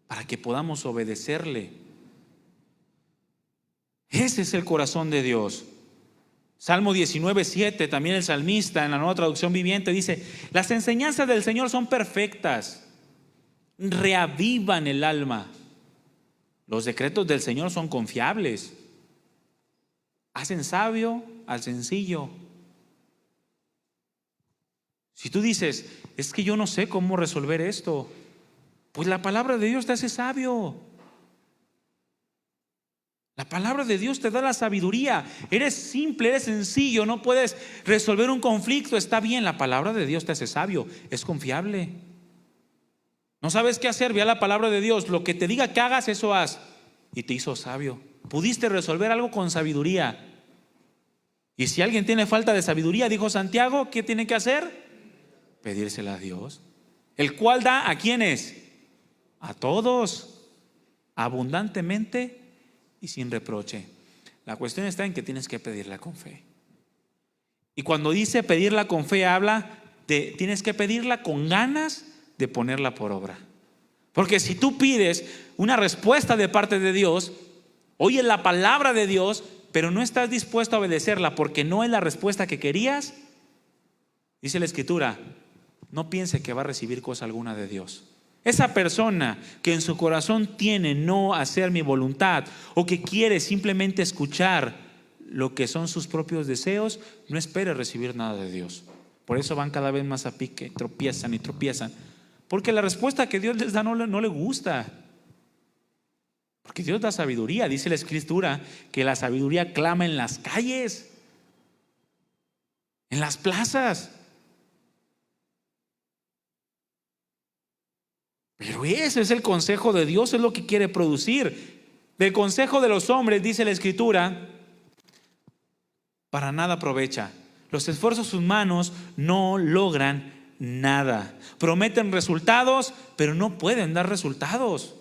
para que podamos obedecerle. Ese es el corazón de Dios. Salmo 19:7, también el salmista en la Nueva Traducción Viviente dice: las enseñanzas del Señor son perfectas, reavivan el alma. Los decretos del Señor son confiables, hacen sabio al sencillo. Si tú dices, es que yo no sé cómo resolver esto, pues la palabra de Dios te hace sabio. La palabra de Dios te da la sabiduría. Eres simple, eres sencillo, no puedes resolver un conflicto. Está bien, la palabra de Dios te hace sabio, es confiable. No sabes qué hacer, ve a la palabra de Dios. Lo que te diga que hagas, eso haz. Y te hizo sabio. Pudiste resolver algo con sabiduría. Y si alguien tiene falta de sabiduría, dijo Santiago, ¿qué tiene que hacer? Pedírsela a Dios, el cual da ¿a quiénes? A todos, abundantemente y sin reproche. La cuestión está en que tienes que pedirla con fe. Y cuando dice pedirla con fe, habla de tienes que pedirla con ganas de ponerla por obra. Porque si tú pides una respuesta de parte de Dios, oyes la palabra de Dios, pero no estás dispuesto a obedecerla porque no es la respuesta que querías, dice la Escritura, no piense que va a recibir cosa alguna de Dios. Esa persona que en su corazón tiene no hacer mi voluntad, o que quiere simplemente escuchar lo que son sus propios deseos, no espere recibir nada de Dios. Por eso van cada vez más a pique, tropiezan y tropiezan, porque la respuesta que Dios les da no le gusta. Porque Dios da sabiduría. Dice la Escritura que la sabiduría clama en las calles, en las plazas. Pero ese es el consejo de Dios, es lo que quiere producir. Del consejo de los hombres, dice la Escritura, para nada aprovecha. Los esfuerzos humanos no logran nada. Prometen resultados, pero no pueden dar resultados.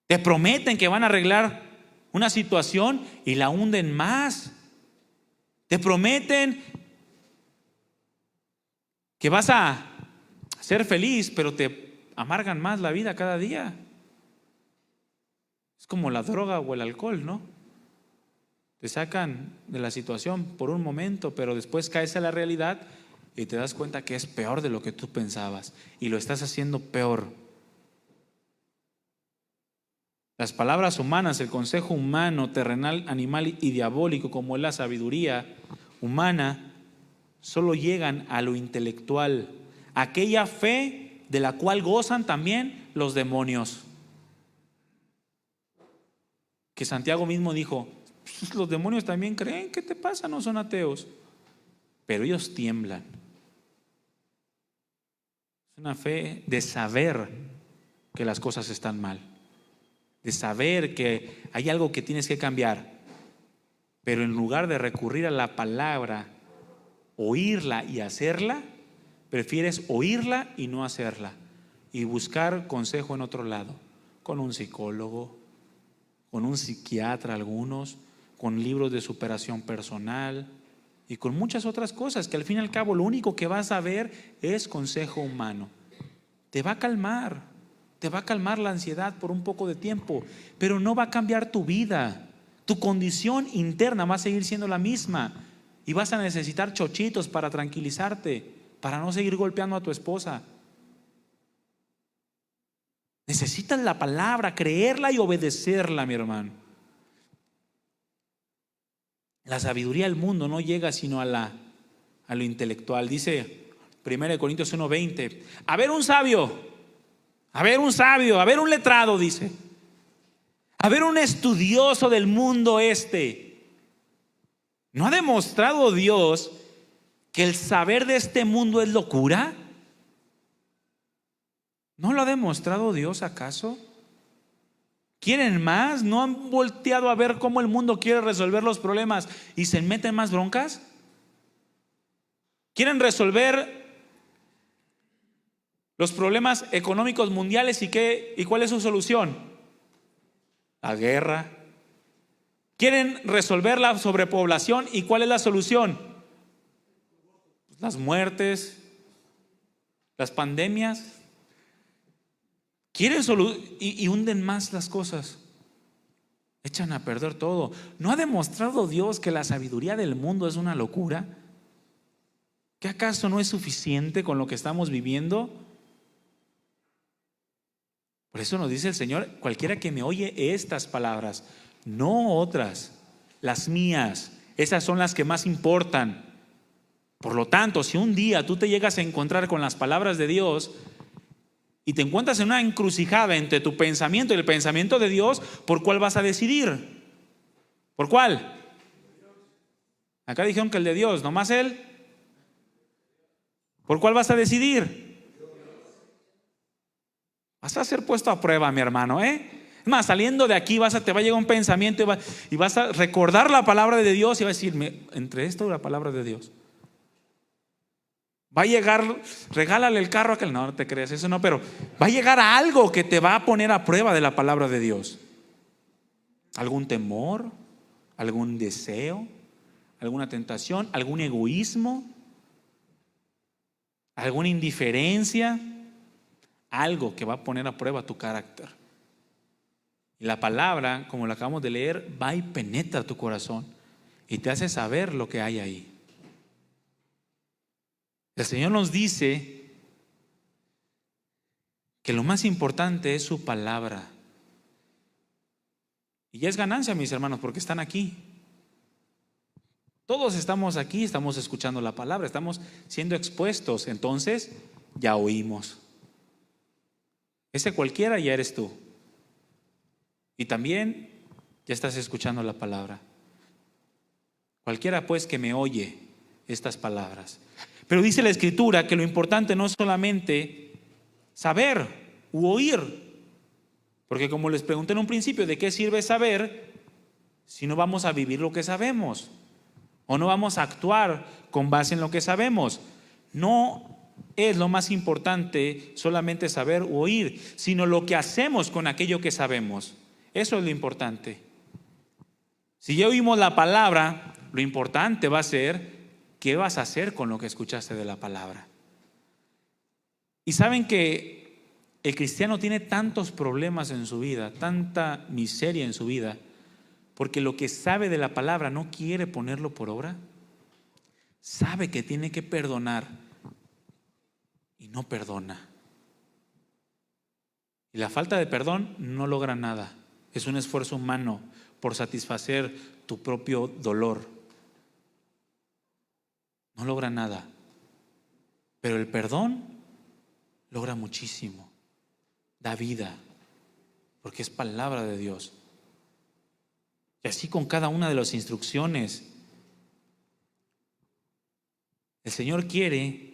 Te prometen que van a arreglar una situación y la hunden más. Te prometen que vas a ser feliz, pero te amargan más la vida cada día. Es como la droga o el alcohol, ¿no? Te sacan de la situación por un momento, pero después caes a la realidad y te das cuenta que es peor de lo que tú pensabas y lo estás haciendo peor. Las palabras humanas, el consejo humano, terrenal, animal y diabólico, como es la sabiduría humana, solo llegan a lo intelectual, aquella fe de la cual gozan también los demonios. que Santiago mismo dijo, pues los demonios también creen, ¿qué te pasa? No son ateos, pero ellos tiemblan. Es una fe de saber que las cosas están mal, de saber que hay algo que tienes que cambiar, pero en lugar de recurrir a la palabra, oírla y hacerla, prefieres oírla y no hacerla y buscar consejo en otro lado, con un psicólogo, con un psiquiatra algunos, con libros de superación personal y con muchas otras cosas que al fin y al cabo lo único que vas a ver es consejo humano. Te va a calmar la ansiedad por un poco de tiempo, pero no va a cambiar tu vida. Tu condición interna va a seguir siendo la misma y vas a necesitar chochitos para tranquilizarte, para no seguir golpeando a tu esposa. Necesitas la palabra, creerla y obedecerla, mi hermano. La sabiduría del mundo no llega sino a lo intelectual. Dice 1 Corintios 1:20, a ver un sabio, a ver un letrado, dice, a ver un estudioso del mundo ¿no ha demostrado Dios que el saber de este mundo es locura? ¿No lo ha demostrado Dios acaso? ¿Quieren más? ¿No han volteado a ver cómo el mundo quiere resolver los problemas y se meten más broncas? ¿Quieren resolver los problemas económicos mundiales y cuál es su solución? La guerra. ¿Quieren resolver la sobrepoblación y cuál es la solución? Las muertes, las pandemias. Quieren y hunden más las cosas. Echan a perder todo. ¿No ha demostrado Dios que la sabiduría del mundo es una locura? ¿Qué acaso no es suficiente con lo que estamos viviendo? Por eso nos dice el Señor, cualquiera que me oye estas palabras, no otras, las mías, esas son las que más importan. Por lo tanto, si un día tú te llegas a encontrar con las palabras de Dios y te encuentras en una encrucijada entre tu pensamiento y el pensamiento de Dios, ¿por cuál vas a decidir? ¿Por cuál? Acá dijeron que el de Dios, nomás él. ¿Por cuál vas a decidir? Vas a ser puesto a prueba, mi hermano, Es más, saliendo de aquí te va a llegar un pensamiento y vas a recordar la palabra de Dios y vas a decir, entre esto y la palabra de Dios. Va a llegar, regálale el carro a aquel. No te creas, eso no, pero va a llegar a algo que te va a poner a prueba de la palabra de Dios. ¿Algún temor? ¿Algún deseo? ¿Alguna tentación? ¿Algún egoísmo? ¿Alguna indiferencia? Algo que va a poner a prueba tu carácter. Y la palabra, como la acabamos de leer, va y penetra tu corazón y te hace saber lo que hay ahí. El Señor nos dice que lo más importante es su palabra. Y ya es ganancia, mis hermanos, porque están aquí. Todos estamos aquí, estamos escuchando la palabra, estamos siendo expuestos. Entonces, ya oímos. Ese cualquiera ya eres tú. Y también ya estás escuchando la palabra. Cualquiera pues que me oye estas palabras. Pero dice la Escritura que lo importante no es solamente saber u oír, porque como les pregunté en un principio, ¿de qué sirve saber si no vamos a vivir lo que sabemos? ¿O no vamos a actuar con base en lo que sabemos? No es lo más importante solamente saber u oír, sino lo que hacemos con aquello que sabemos. Eso es lo importante. Si ya oímos la palabra, lo importante va a ser ¿qué vas a hacer con lo que escuchaste de la palabra? Y saben que el cristiano tiene tantos problemas en su vida, tanta miseria en su vida, porque lo que sabe de la palabra no quiere ponerlo por obra. Sabe que tiene que perdonar y no perdona. Y la falta de perdón no logra nada. Es un esfuerzo humano por satisfacer tu propio dolor. No logra nada. Pero el perdón logra muchísimo. Da vida, porque es palabra de Dios. Y así con cada una de las instrucciones. El Señor quiere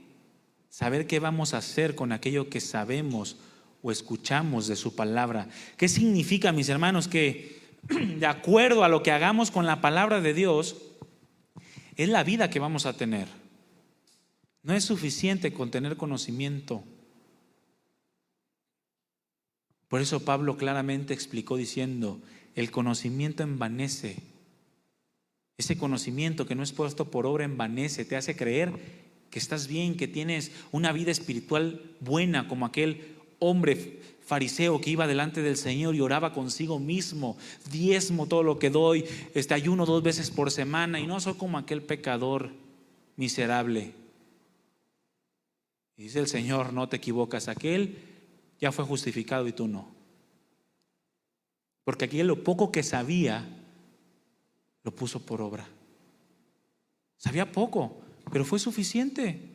saber qué vamos a hacer con aquello que sabemos o escuchamos de su palabra. ¿Qué significa, mis hermanos? Que de acuerdo a lo que hagamos con la palabra de Dios, es la vida que vamos a tener. No es suficiente con tener conocimiento. Por eso Pablo claramente explicó diciendo: el conocimiento envanece. Ese conocimiento que no es puesto por obra envanece, te hace creer que estás bien, que tienes una vida espiritual buena, como aquel hombre fariseo que iba delante del Señor y oraba consigo mismo: diezmo todo lo que doy, ayuno 2 veces por semana, y no soy como aquel pecador miserable. Y dice el Señor: no te equivocas, aquel ya fue justificado y tú no. Porque aquí lo poco que sabía lo puso por obra. Sabía poco, pero fue suficiente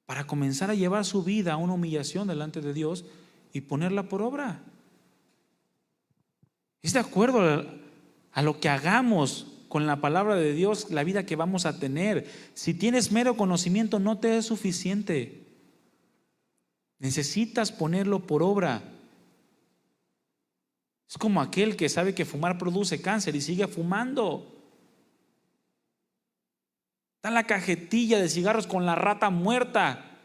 para comenzar a llevar su vida a una humillación delante de Dios y ponerla por obra. Es de acuerdo a lo que hagamos con la palabra de Dios, la vida que vamos a tener. Si tienes mero conocimiento, no te es suficiente. Necesitas ponerlo por obra. Es como aquel que sabe que fumar produce cáncer y sigue fumando. Está en la cajetilla de cigarros con la rata muerta,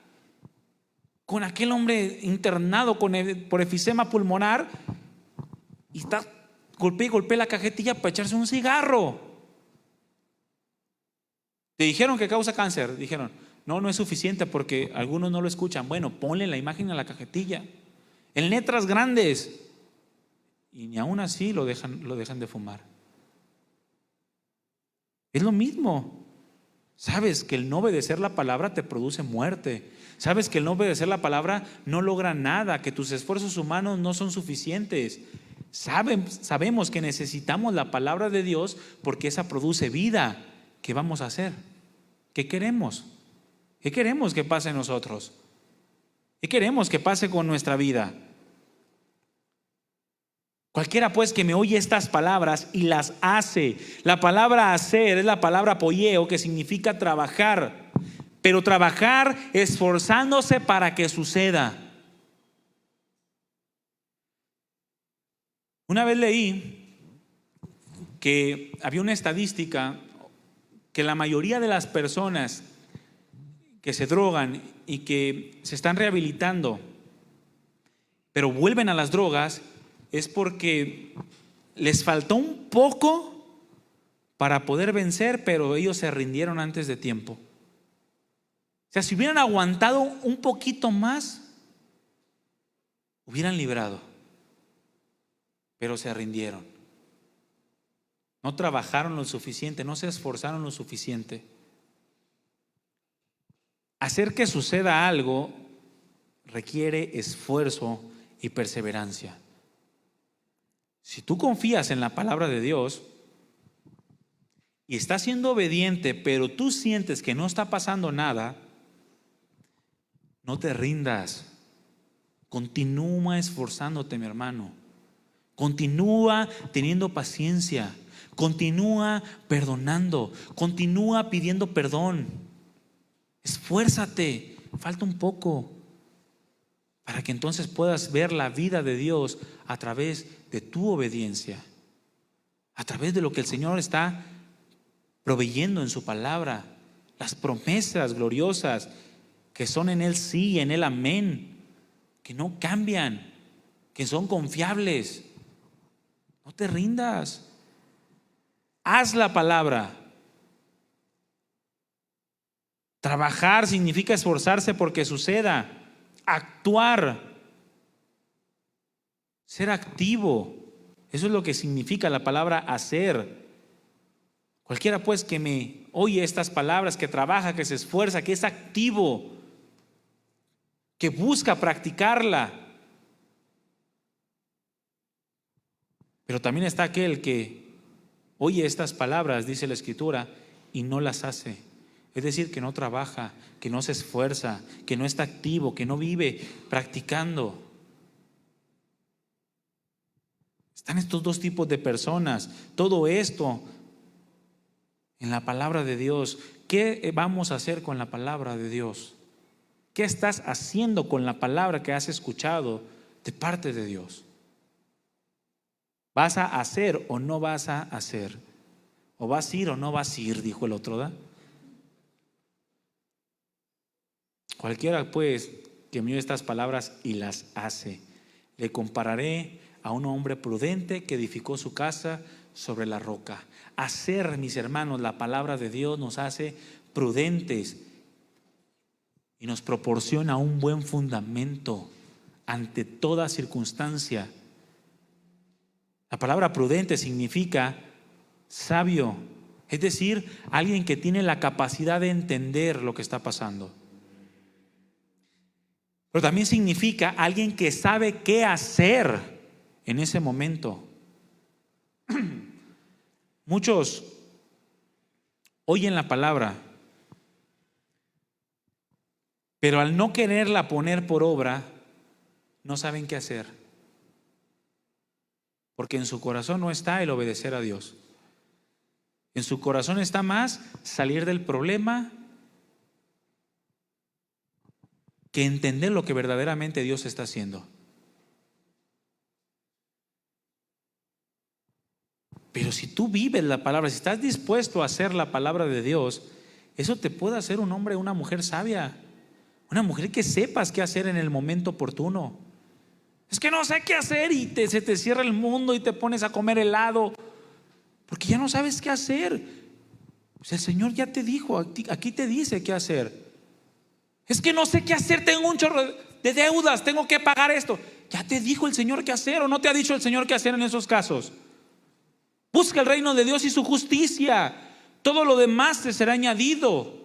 con aquel hombre internado por efisema pulmonar, y está golpea la cajetilla para echarse un cigarro. Te dijeron que causa cáncer. Dijeron: no es suficiente porque algunos no lo escuchan. Bueno, ponle la imagen a la cajetilla en letras grandes, y ni aún así lo dejan de fumar. Es lo mismo. Sabes que el no obedecer la palabra te produce muerte. Sabes que el no obedecer la palabra no logra nada, que tus esfuerzos humanos no son suficientes. Sabemos que necesitamos la palabra de Dios porque esa produce vida. ¿Qué vamos a hacer? ¿Qué queremos? ¿Qué queremos que pase en nosotros? ¿Qué queremos que pase con nuestra vida? Cualquiera pues que me oye estas palabras y las hace. La palabra hacer es la palabra poieo, que significa trabajar, pero trabajar esforzándose para que suceda. Una vez leí que había una estadística que la mayoría de las personas que se drogan y que se están rehabilitando, pero vuelven a las drogas, es porque les faltó un poco para poder vencer, pero ellos se rindieron antes de tiempo. O sea, si hubieran aguantado un poquito más, hubieran librado, pero se rindieron. No trabajaron lo suficiente, no se esforzaron lo suficiente. Hacer que suceda algo requiere esfuerzo y perseverancia. Si tú confías en la palabra de Dios y estás siendo obediente, pero tú sientes que no está pasando nada, no te rindas. Continúa esforzándote, mi hermano. Continúa teniendo paciencia. Continúa perdonando. Continúa pidiendo perdón. Esfuérzate. Falta un poco para que entonces puedas ver la vida de Dios a través de tu obediencia, a través de lo que el Señor está proveyendo en su palabra, las promesas gloriosas que son en Él sí, en Él amén, que no cambian, que son confiables. No te rindas. Haz la palabra. Trabajar significa esforzarse porque suceda. Actuar, ser activo, eso es lo que significa la palabra hacer. Cualquiera pues que me oye estas palabras, que trabaja, que se esfuerza, que es activo, que busca practicarla. Pero también está aquel que oye estas palabras, dice la Escritura, y no las hace. Es decir, que no trabaja, que no se esfuerza, que no está activo, que no vive practicando. Están estos dos tipos de personas. Todo esto en la palabra de Dios. ¿Qué vamos a hacer con la palabra de Dios? ¿Qué estás haciendo con la palabra que has escuchado de parte de Dios? ¿Vas a hacer o no vas a hacer? ¿O vas a ir o no vas a ir? Dijo el otro, ¿da? Cualquiera pues que me oye estas palabras y las hace, le compararé a un hombre prudente que edificó su casa sobre la roca. Hacer, mis hermanos, la palabra de Dios nos hace prudentes y nos proporciona un buen fundamento ante toda circunstancia. La palabra prudente significa sabio, es decir, alguien que tiene la capacidad de entender lo que está pasando. Pero también significa alguien que sabe qué hacer en ese momento. Muchos oyen la palabra, pero al no quererla poner por obra, no saben qué hacer. Porque en su corazón no está el obedecer a Dios. En su corazón está más salir del problema que entender lo que verdaderamente Dios está haciendo. Pero si tú vives la palabra, si estás dispuesto a hacer la palabra de Dios, eso te puede hacer un hombre o una mujer sabia, una mujer que sepas qué hacer en el momento oportuno. Es que no sé qué hacer y se te cierra el mundo y te pones a comer helado porque ya no sabes qué hacer. Pues el Señor ya te dijo, aquí te dice qué hacer. Es que no sé qué hacer, tengo un chorro de deudas, tengo que pagar esto. Ya te dijo el Señor qué hacer, o no te ha dicho el Señor qué hacer en esos casos. Busca el reino de Dios y su justicia, todo lo demás te será añadido.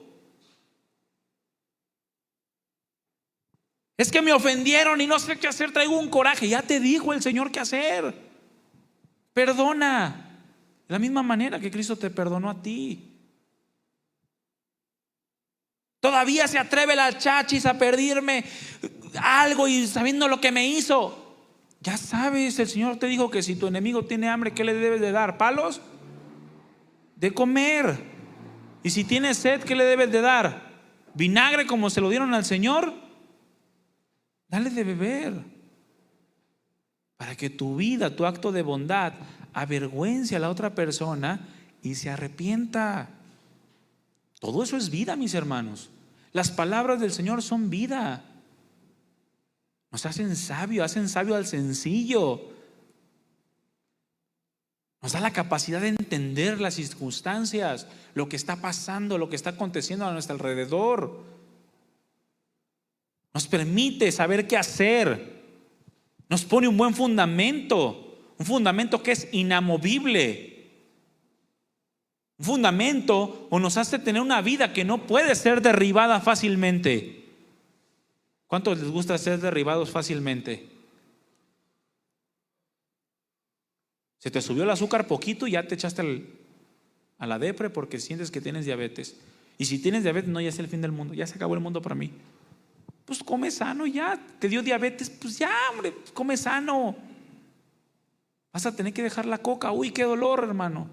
Es que me ofendieron y no sé qué hacer, traigo un coraje. Ya te dijo el Señor qué hacer. Perdona de la misma manera que Cristo te perdonó a ti. Todavía se atreve la chachis a pedirme algo y sabiendo lo que me hizo. Ya sabes, el Señor te dijo que si tu enemigo tiene hambre, ¿qué le debes de dar? ¿Palos? De comer. Y si tiene sed, ¿qué le debes de dar? ¿Vinagre como se lo dieron al Señor? Dale de beber. Para que tu vida, tu acto de bondad, avergüence a la otra persona y se arrepienta. Todo eso es vida, mis hermanos. Las palabras del Señor son vida. Nos hacen sabio al sencillo. Nos da la capacidad de entender las circunstancias, lo que está pasando, lo que está aconteciendo a nuestro alrededor. Nos permite saber qué hacer. Nos pone un buen fundamento, un fundamento que es inamovible. Un fundamento o nos hace tener una vida que no puede ser derribada fácilmente. ¿Cuántos les gusta ser derribados fácilmente? Se te subió el azúcar poquito y ya te echaste a la depre porque sientes que tienes diabetes. Y si tienes diabetes, no, ya es el fin del mundo, ya se acabó el mundo para mí. Pues come sano ya, te dio diabetes, pues ya, hombre, come sano. Vas a tener que dejar la coca, uy, qué dolor, hermano.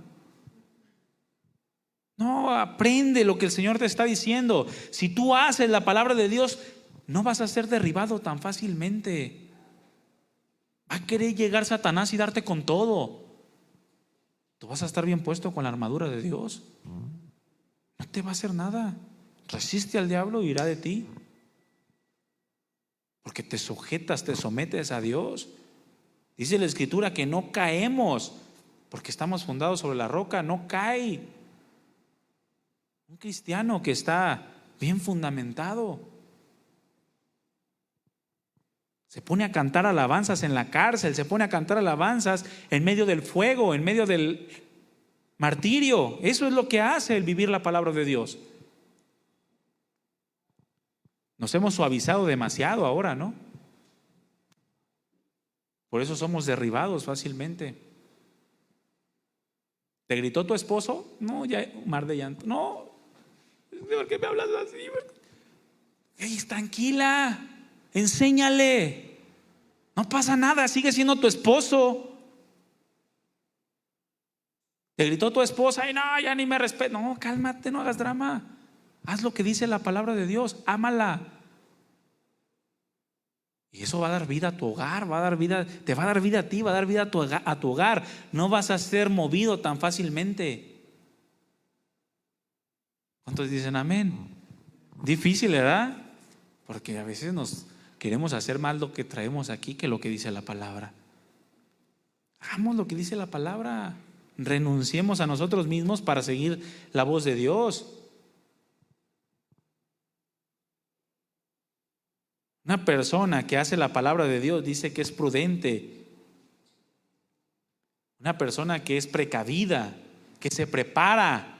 No, aprende lo que el Señor te está diciendo. Si tú haces la palabra de Dios, no vas a ser derribado tan fácilmente. Va a querer llegar Satanás y darte con todo. Tú vas a estar bien puesto con la armadura de Dios. No te va a hacer nada. Resiste al diablo y irá de ti. Porque te sujetas, te sometes a Dios. Dice la Escritura que no caemos porque estamos fundados sobre la roca. No cae. Un cristiano que está bien fundamentado se pone a cantar alabanzas en la cárcel, se pone a cantar alabanzas en medio del fuego, en medio del martirio. Eso es lo que hace el vivir la palabra de Dios. Nos hemos suavizado demasiado ahora, ¿no? Por eso somos derribados fácilmente. ¿Te gritó tu esposo? No, ya un mar de llanto. No, ¿por qué me hablas así? Ey, tranquila, enséñale. No pasa nada, sigue siendo tu esposo. Te gritó tu esposa y no, ya ni me respeto. No, cálmate, no hagas drama. Haz lo que dice la palabra de Dios, ámala. Y eso va a dar vida a tu hogar, te va a dar vida a ti, va a dar vida a tu hogar. No vas a ser movido tan fácilmente. ¿Cuántos dicen amén? Difícil, ¿verdad? Porque a veces nos queremos hacer más lo que traemos aquí que lo que dice la palabra. Hagamos lo que dice la palabra. Renunciemos a nosotros mismos para seguir la voz de Dios. Una persona que hace la palabra de Dios dice que es prudente. Una persona que es precavida, que se prepara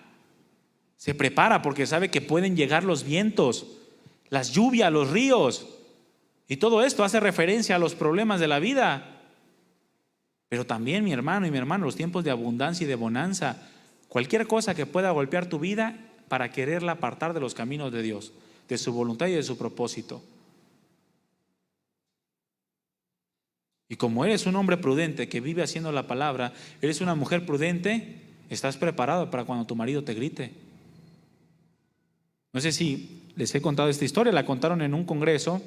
porque sabe que pueden llegar los vientos, las lluvias, los ríos. Y todo esto hace referencia a los problemas de la vida. Pero también, mi hermano y mi hermana, los tiempos de abundancia y de bonanza, cualquier cosa que pueda golpear tu vida para quererla apartar de los caminos de Dios, de su voluntad y de su propósito. Y como eres un hombre prudente que vive haciendo la palabra, eres una mujer prudente, estás preparado para cuando tu marido te grite. No sé si les he contado esta historia, la contaron en un congreso,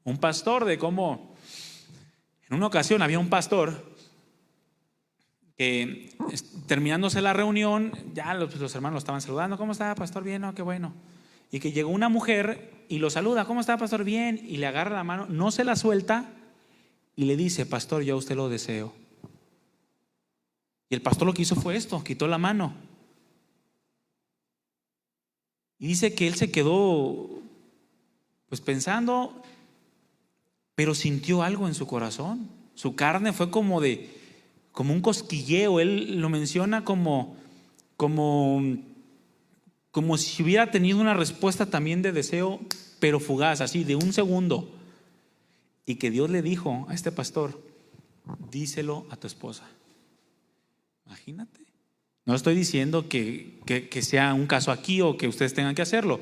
un pastor, de cómo en una ocasión había un pastor que, terminándose la reunión, ya los hermanos lo estaban saludando. ¿Cómo está, pastor? Bien, no, qué bueno. Y que llegó una mujer y lo saluda. ¿Cómo está, pastor? Bien. Y le agarra la mano, no se la suelta y le dice: pastor, yo a usted lo deseo. Y el pastor lo que hizo fue esto, quitó la mano. Y dice que él se quedó pues pensando, pero sintió algo en su corazón. Su carne fue como un cosquilleo. Él lo menciona como si hubiera tenido una respuesta también de deseo, pero fugaz, así de un segundo. Y que Dios le dijo a este pastor: díselo a tu esposa. Imagínate. No estoy diciendo que sea un caso aquí o que ustedes tengan que hacerlo.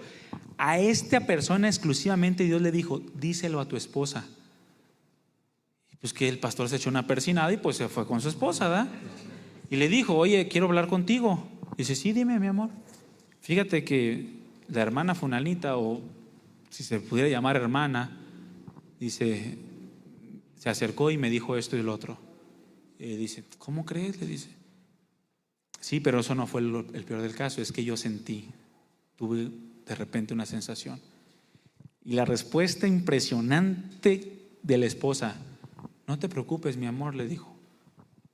A esta persona exclusivamente Dios le dijo: díselo a tu esposa. Y pues que el pastor se echó una persinada y pues se fue con su esposa, ¿verdad? Y le dijo: oye, quiero hablar contigo. Dice: sí, dime, mi amor. Fíjate que la hermana fulanita, o si se pudiera llamar hermana, dice, se acercó y me dijo esto y lo otro. Dice: ¿cómo crees? Le dice: sí, pero eso no fue el peor del caso. Es que yo tuve de repente una sensación. Y la respuesta impresionante de la esposa: no te preocupes, mi amor, le dijo,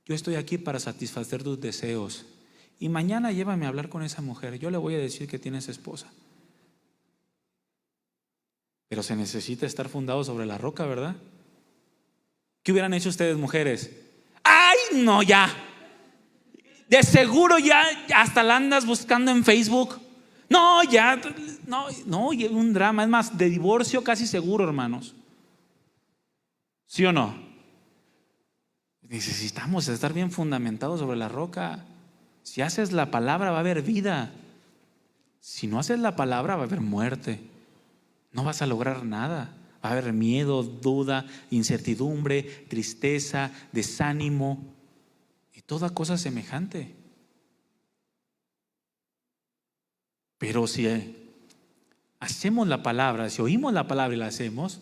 yo estoy aquí para satisfacer tus deseos. Y mañana llévame a hablar con esa mujer. Yo le voy a decir que tienes esposa. Pero se necesita estar fundado sobre la roca, ¿verdad? ¿Qué hubieran hecho ustedes, mujeres? ¡Ay, no, ya! De seguro ya hasta la andas buscando en Facebook. No, ya, no, y un drama. Es más, de divorcio casi seguro, hermanos. ¿Sí o no? Necesitamos estar bien fundamentados sobre la roca. Si haces la palabra va a haber vida. Si no haces la palabra va a haber muerte. No vas a lograr nada. Va a haber miedo, duda, incertidumbre, tristeza, desánimo y toda cosa semejante. Pero si hacemos la palabra, si oímos la palabra y la hacemos,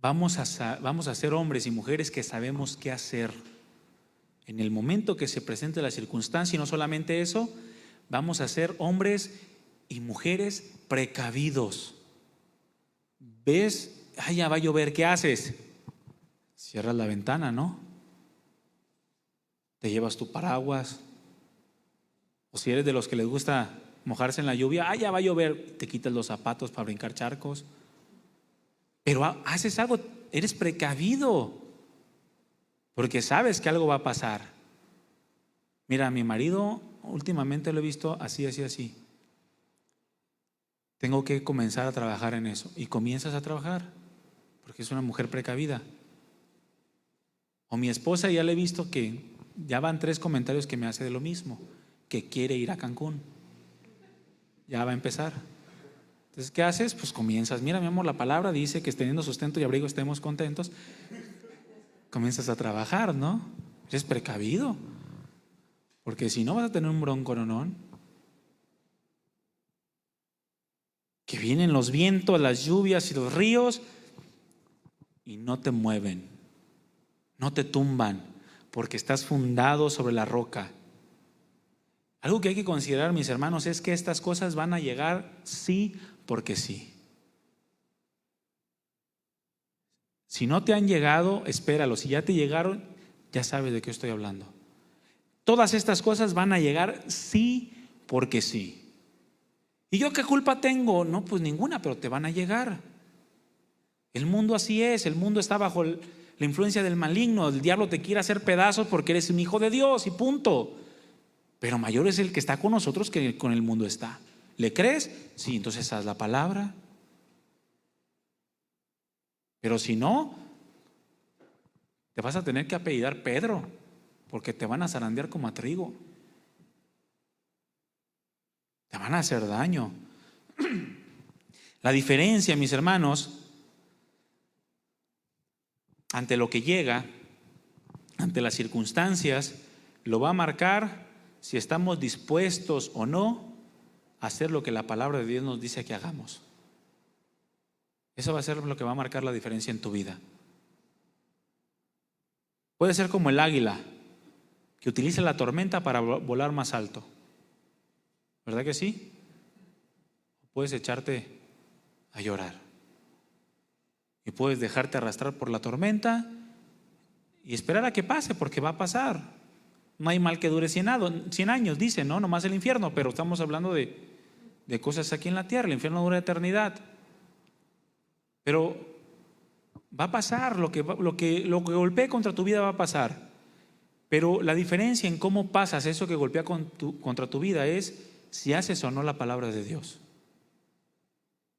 vamos a ser hombres y mujeres que sabemos qué hacer en el momento que se presente la circunstancia. Y no solamente eso, vamos a ser hombres y mujeres precavidos. ¿Ves? Ay, ya va a llover, ¿qué haces? Cierras la ventana, ¿no? Te llevas tu paraguas. O si eres de los que les gusta mojarse en la lluvia, ay, ya va a llover, te quitas los zapatos para brincar charcos. Pero haces algo, eres precavido, porque sabes que algo va a pasar. Mira, a mi marido últimamente lo he visto así. Tengo que comenzar a trabajar en eso. Y comienzas a trabajar, porque es una mujer precavida. O mi esposa, ya le he visto que ya van 3 comentarios que me hace de lo mismo, que quiere ir a Cancún. Ya va a empezar. Entonces, ¿qué haces? Pues comienzas: mira, mi amor, la palabra dice que teniendo sustento y abrigo estemos contentos. Comienzas a trabajar, ¿no? Eres precavido. Porque si no vas a tener un broncononón, que vienen los vientos, las lluvias y los ríos y no te mueven, no te tumban, porque estás fundado sobre la roca. Algo que hay que considerar, mis hermanos, es que estas cosas van a llegar sí porque sí. Si no te han llegado, espéralo. Si ya te llegaron, ya sabes de qué estoy hablando. Todas estas cosas van a llegar sí porque sí. ¿Y yo qué culpa tengo? No, pues ninguna, pero te van a llegar. El mundo así es, el mundo está bajo la influencia del maligno. El diablo te quiere hacer pedazos porque eres un hijo de Dios y punto. Pero mayor es el que está con nosotros que con el mundo está. ¿Le crees? Sí, entonces haz la palabra. Pero si no, te vas a tener que apellidar Pedro, porque te van a zarandear como a trigo. Te van a hacer daño. La diferencia, mis hermanos, ante lo que llega, ante las circunstancias, lo va a marcar si estamos dispuestos o no a hacer lo que la palabra de Dios nos dice que hagamos. Eso va a ser lo que va a marcar la diferencia en tu vida. Puede ser como el águila, que utiliza la tormenta para volar más alto. ¿Verdad que sí? Puedes echarte a llorar. Y puedes dejarte arrastrar por la tormenta y esperar a que pase, porque va a pasar. No hay mal que dure 100 años, dicen, ¿no? Nomás el infierno, pero estamos hablando de cosas aquí en la tierra. El infierno dura eternidad. Pero va a pasar, lo que golpee contra tu vida va a pasar. Pero la diferencia en cómo pasas eso que golpea contra tu vida es si haces o no la palabra de Dios.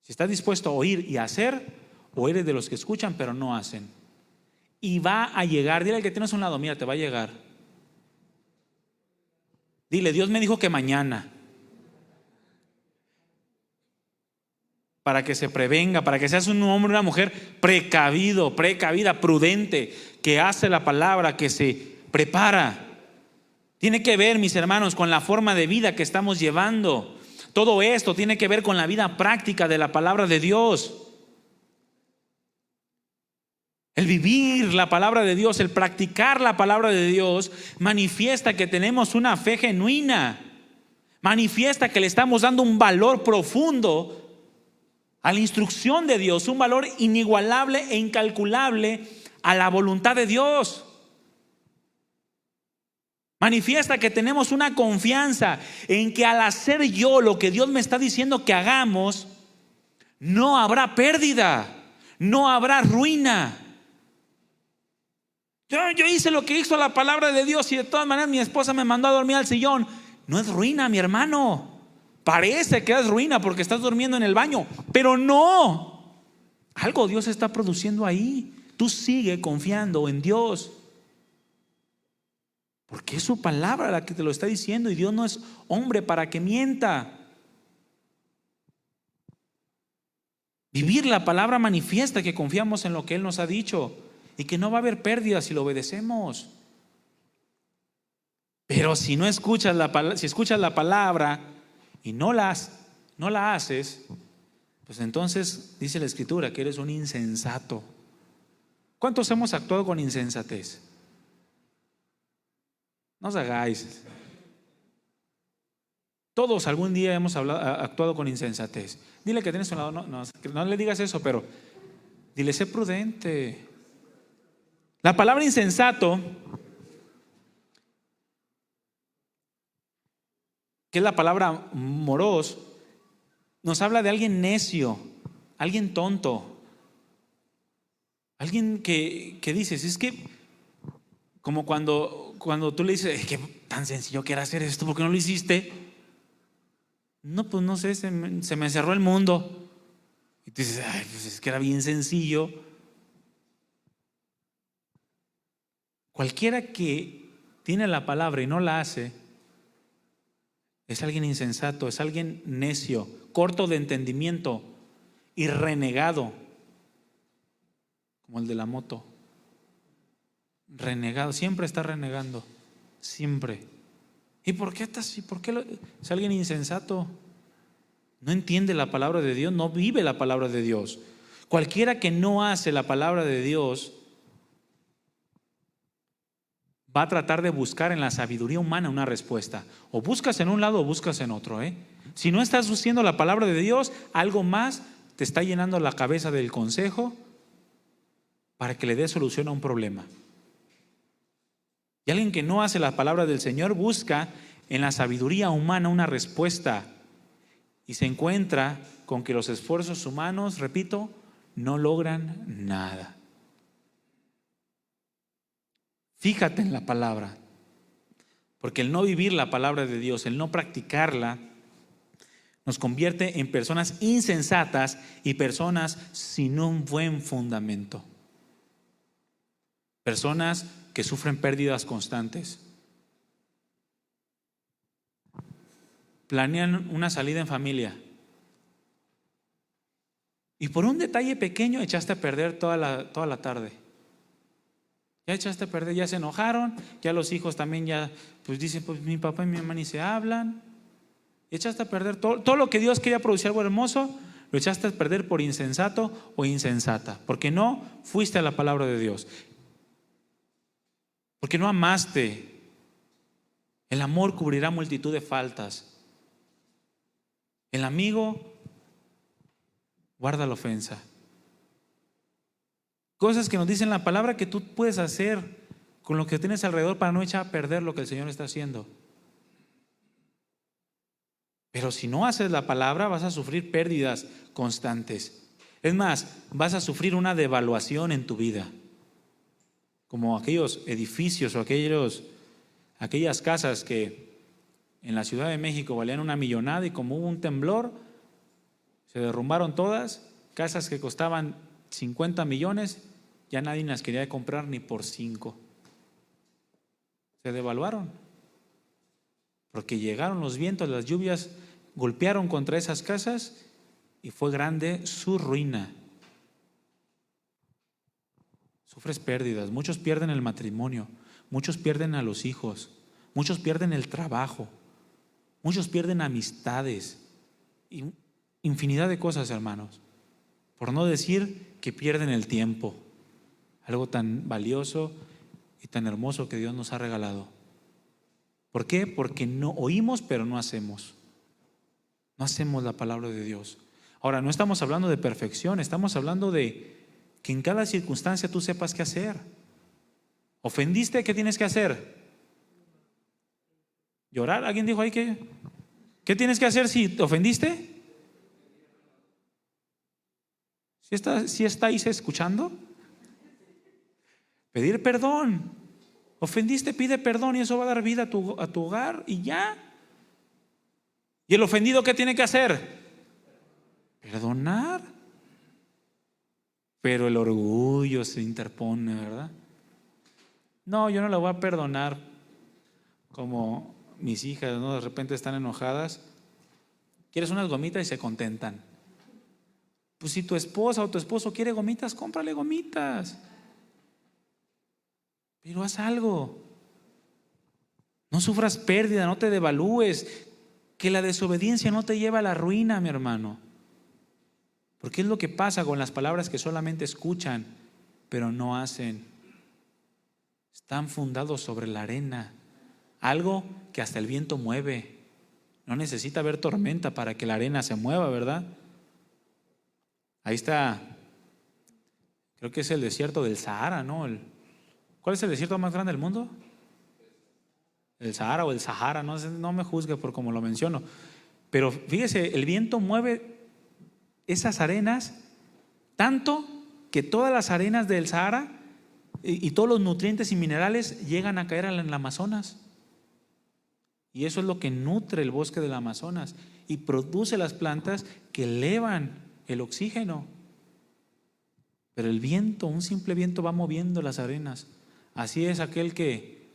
Si estás dispuesto a oír y a hacer, o eres de los que escuchan pero no hacen. Y va a llegar, dile al que tienes a un lado, mira, te va a llegar. Dile, Dios me dijo que mañana. Para que se prevenga, para que seas un hombre, una mujer precavida, prudente, que hace la palabra, que se prepara. Tiene que ver, mis hermanos, con la forma de vida que estamos llevando. Todo esto tiene que ver con la vida práctica de la palabra de Dios. El vivir la palabra de Dios, el practicar la palabra de Dios, manifiesta que tenemos una fe genuina. Manifiesta que le estamos dando un valor profundo a la instrucción de Dios, un valor inigualable e incalculable a la voluntad de Dios. Manifiesta que tenemos una confianza en que al hacer yo lo que Dios me está diciendo que hagamos, no habrá pérdida, no habrá ruina. Yo hice lo que hizo la palabra de Dios y de todas maneras mi esposa me mandó a dormir al sillón. No es ruina, mi hermano. Parece que es ruina porque estás durmiendo en el baño, pero no. Algo Dios está produciendo ahí. Tú sigue confiando en Dios, porque es su palabra la que te lo está diciendo y Dios no es hombre para que mienta. Vivir la palabra manifiesta que confiamos en lo que Él nos ha dicho y que no va a haber pérdida si lo obedecemos. Pero si no escuchas si escuchas la palabra y no la haces, pues entonces dice la Escritura que eres un insensato. ¿Cuántos hemos actuado con insensatez? No os hagáis. Todos algún día hemos actuado con insensatez. Dile que tienes un lado, no le digas eso, pero dile, sé prudente. La palabra insensato, que es la palabra moros, nos habla de alguien necio, alguien tonto, alguien que dices, es que como cuando tú le dices, que tan sencillo que era hacer esto, ¿por qué no lo hiciste? No, pues no sé, se me cerró el mundo. Y tú dices, ay, pues es que era bien sencillo. Cualquiera que tiene la palabra y no la hace, es alguien insensato, es alguien necio, corto de entendimiento y renegado, como el de la moto. Renegado, siempre está renegando, siempre. ¿Y por qué estás así? ¿Por qué es alguien insensato? No entiende la palabra de Dios, no vive la palabra de Dios. Cualquiera que no hace la palabra de Dios va a tratar de buscar en la sabiduría humana una respuesta. O buscas en un lado o buscas en otro. Si no estás haciendo la palabra de Dios, algo más te está llenando la cabeza del consejo para que le dé solución a un problema. Y alguien que no hace la palabra del Señor busca en la sabiduría humana una respuesta y se encuentra con que los esfuerzos humanos, repito, no logran nada. Fíjate en la palabra, porque el no vivir la palabra de Dios, el no practicarla, nos convierte en personas insensatas y personas sin un buen fundamento. Personas que sufren pérdidas constantes. Planean una salida en familia y por un detalle pequeño echaste a perder toda la tarde. Ya echaste a perder, ya se enojaron, ya los hijos también ya pues dicen, pues mi papá y mi mamá ni se hablan. Echaste a perder todo lo que Dios quería producir algo hermoso, lo echaste a perder por insensato o insensata, porque no fuiste a la palabra de Dios, porque no amaste. El amor cubrirá multitud de faltas. El amigo guarda la ofensa. Cosas que nos dicen la palabra que tú puedes hacer con lo que tienes alrededor para no echar a perder lo que el Señor está haciendo. Pero si no haces la palabra, vas a sufrir pérdidas constantes. Es más, vas a sufrir una devaluación en tu vida. Como aquellos edificios o aquellas casas que en la Ciudad de México valían 1 millonada y como hubo un temblor, se derrumbaron todas. Casas que costaban 50 millones, ya nadie las quería comprar ni por 5. Se devaluaron. Porque llegaron los vientos, las lluvias golpearon contra esas casas y fue grande su ruina. Sufres pérdidas, muchos pierden el matrimonio, muchos pierden a los hijos, muchos pierden el trabajo, muchos pierden amistades, y infinidad de cosas, hermanos. Por no decir que pierden el tiempo, algo tan valioso y tan hermoso que Dios nos ha regalado. ¿Por qué? Porque no oímos, pero no hacemos. No hacemos la palabra de Dios. Ahora, no estamos hablando de perfección, estamos hablando de que en cada circunstancia tú sepas qué hacer. ¿Ofendiste? ¿Qué tienes que hacer? ¿Llorar? ¿Alguien dijo ahí qué tienes que hacer si te ofendiste? ¿Sí estáis escuchando? Pedir perdón. Ofendiste, pide perdón y eso va a dar vida a tu hogar y ya. ¿Y el ofendido qué tiene que hacer? Perdonar. Pero el orgullo se interpone, ¿verdad? No, yo no la voy a perdonar. Como mis hijas, ¿no? De repente están enojadas. ¿Quieres unas gomitas? Y se contentan. Pues si tu esposa o tu esposo quiere gomitas, cómprale gomitas. Pero haz algo. No sufras pérdida, no te devalúes. Que la desobediencia no te lleve a la ruina, mi hermano. Porque es lo que pasa con las palabras que solamente escuchan, pero no hacen. Están fundados sobre la arena. Algo que hasta el viento mueve. No necesita haber tormenta para que la arena se mueva, ¿verdad? Ahí está, creo que es el desierto del Sahara, ¿no? ¿Cuál es el desierto más grande del mundo? El Sahara o el Sahara, no me juzgue por cómo lo menciono. Pero fíjese, el viento mueve esas arenas tanto que todas las arenas del Sahara y todos los nutrientes y minerales llegan a caer en el Amazonas. Y eso es lo que nutre el bosque del Amazonas y produce las plantas que elevan el oxígeno. Pero el viento, un simple viento va moviendo las arenas. Así es aquel que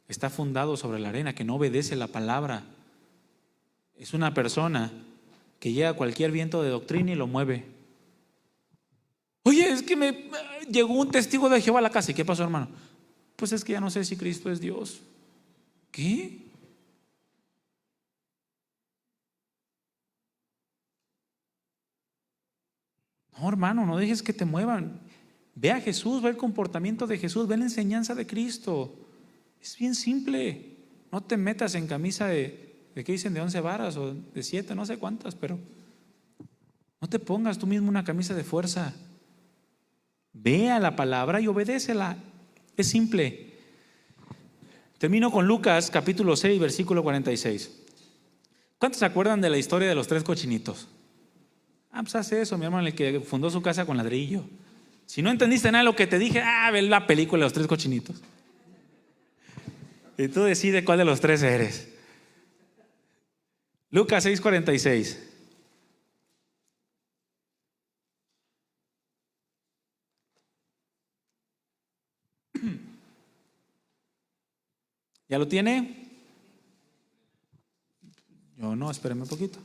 está fundado sobre la arena, que no obedece la palabra. Es una persona que llega a cualquier viento de doctrina y lo mueve. Oye, es que me llegó un testigo de Jehová a la casa. ¿Y qué pasó, hermano? Pues es que ya no sé si Cristo es Dios. ¿Qué? No, hermano, no dejes que te muevan. Ve a Jesús, ve el comportamiento de Jesús, ve la enseñanza de Cristo. Es bien simple. No te metas en camisa de ¿qué dicen? De 11 varas o de 7, no sé cuántas, pero no te pongas tú mismo una camisa de fuerza. Ve a la palabra y obedécela. Es simple. Termino con Lucas capítulo 6, versículo 46. ¿Cuántos se acuerdan de la historia de los 3 cochinitos? Pues hace eso, mi hermano, el que fundó su casa con ladrillo. Si no entendiste nada de lo que te dije, ve la película de los 3 cochinitos. Y tú decides cuál de los 3 eres. Lucas 6, 46. ¿Ya lo tiene? Yo no, espéreme un poquito.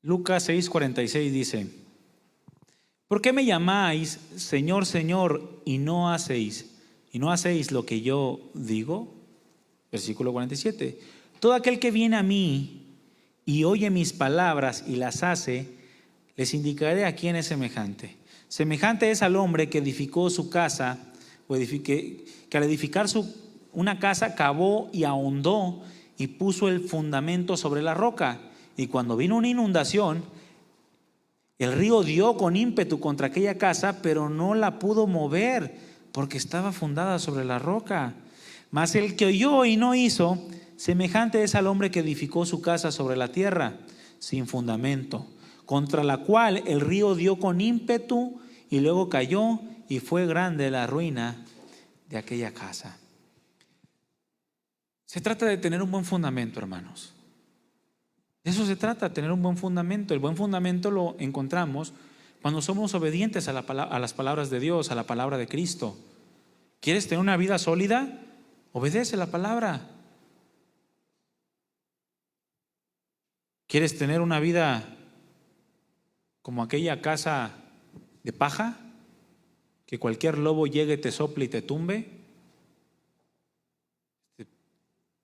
Lucas 6, 46 dice: ¿por qué me llamáis Señor, Señor, y no hacéis lo que yo digo? Versículo 47. Todo aquel que viene a mí y oye mis palabras y las hace, les indicaré a quién es semejante. Semejante es al hombre que edificó su casa, que al edificar una casa cavó y ahondó y puso el fundamento sobre la roca. Y cuando vino una inundación, el río dio con ímpetu contra aquella casa, pero no la pudo mover porque estaba fundada sobre la roca. Mas el que oyó y no hizo, semejante es al hombre que edificó su casa sobre la tierra, sin fundamento, contra la cual el río dio con ímpetu y luego cayó, y fue grande la ruina de aquella casa. Se trata de tener un buen fundamento, hermanos. De eso se trata, tener un buen fundamento. El buen fundamento lo encontramos cuando somos obedientes a las palabras de Dios, a la palabra de Cristo. ¿Quieres tener una vida sólida? Obedece la palabra. ¿Quieres tener una vida como aquella casa de paja? Que cualquier lobo llegue, te sople y te tumbe.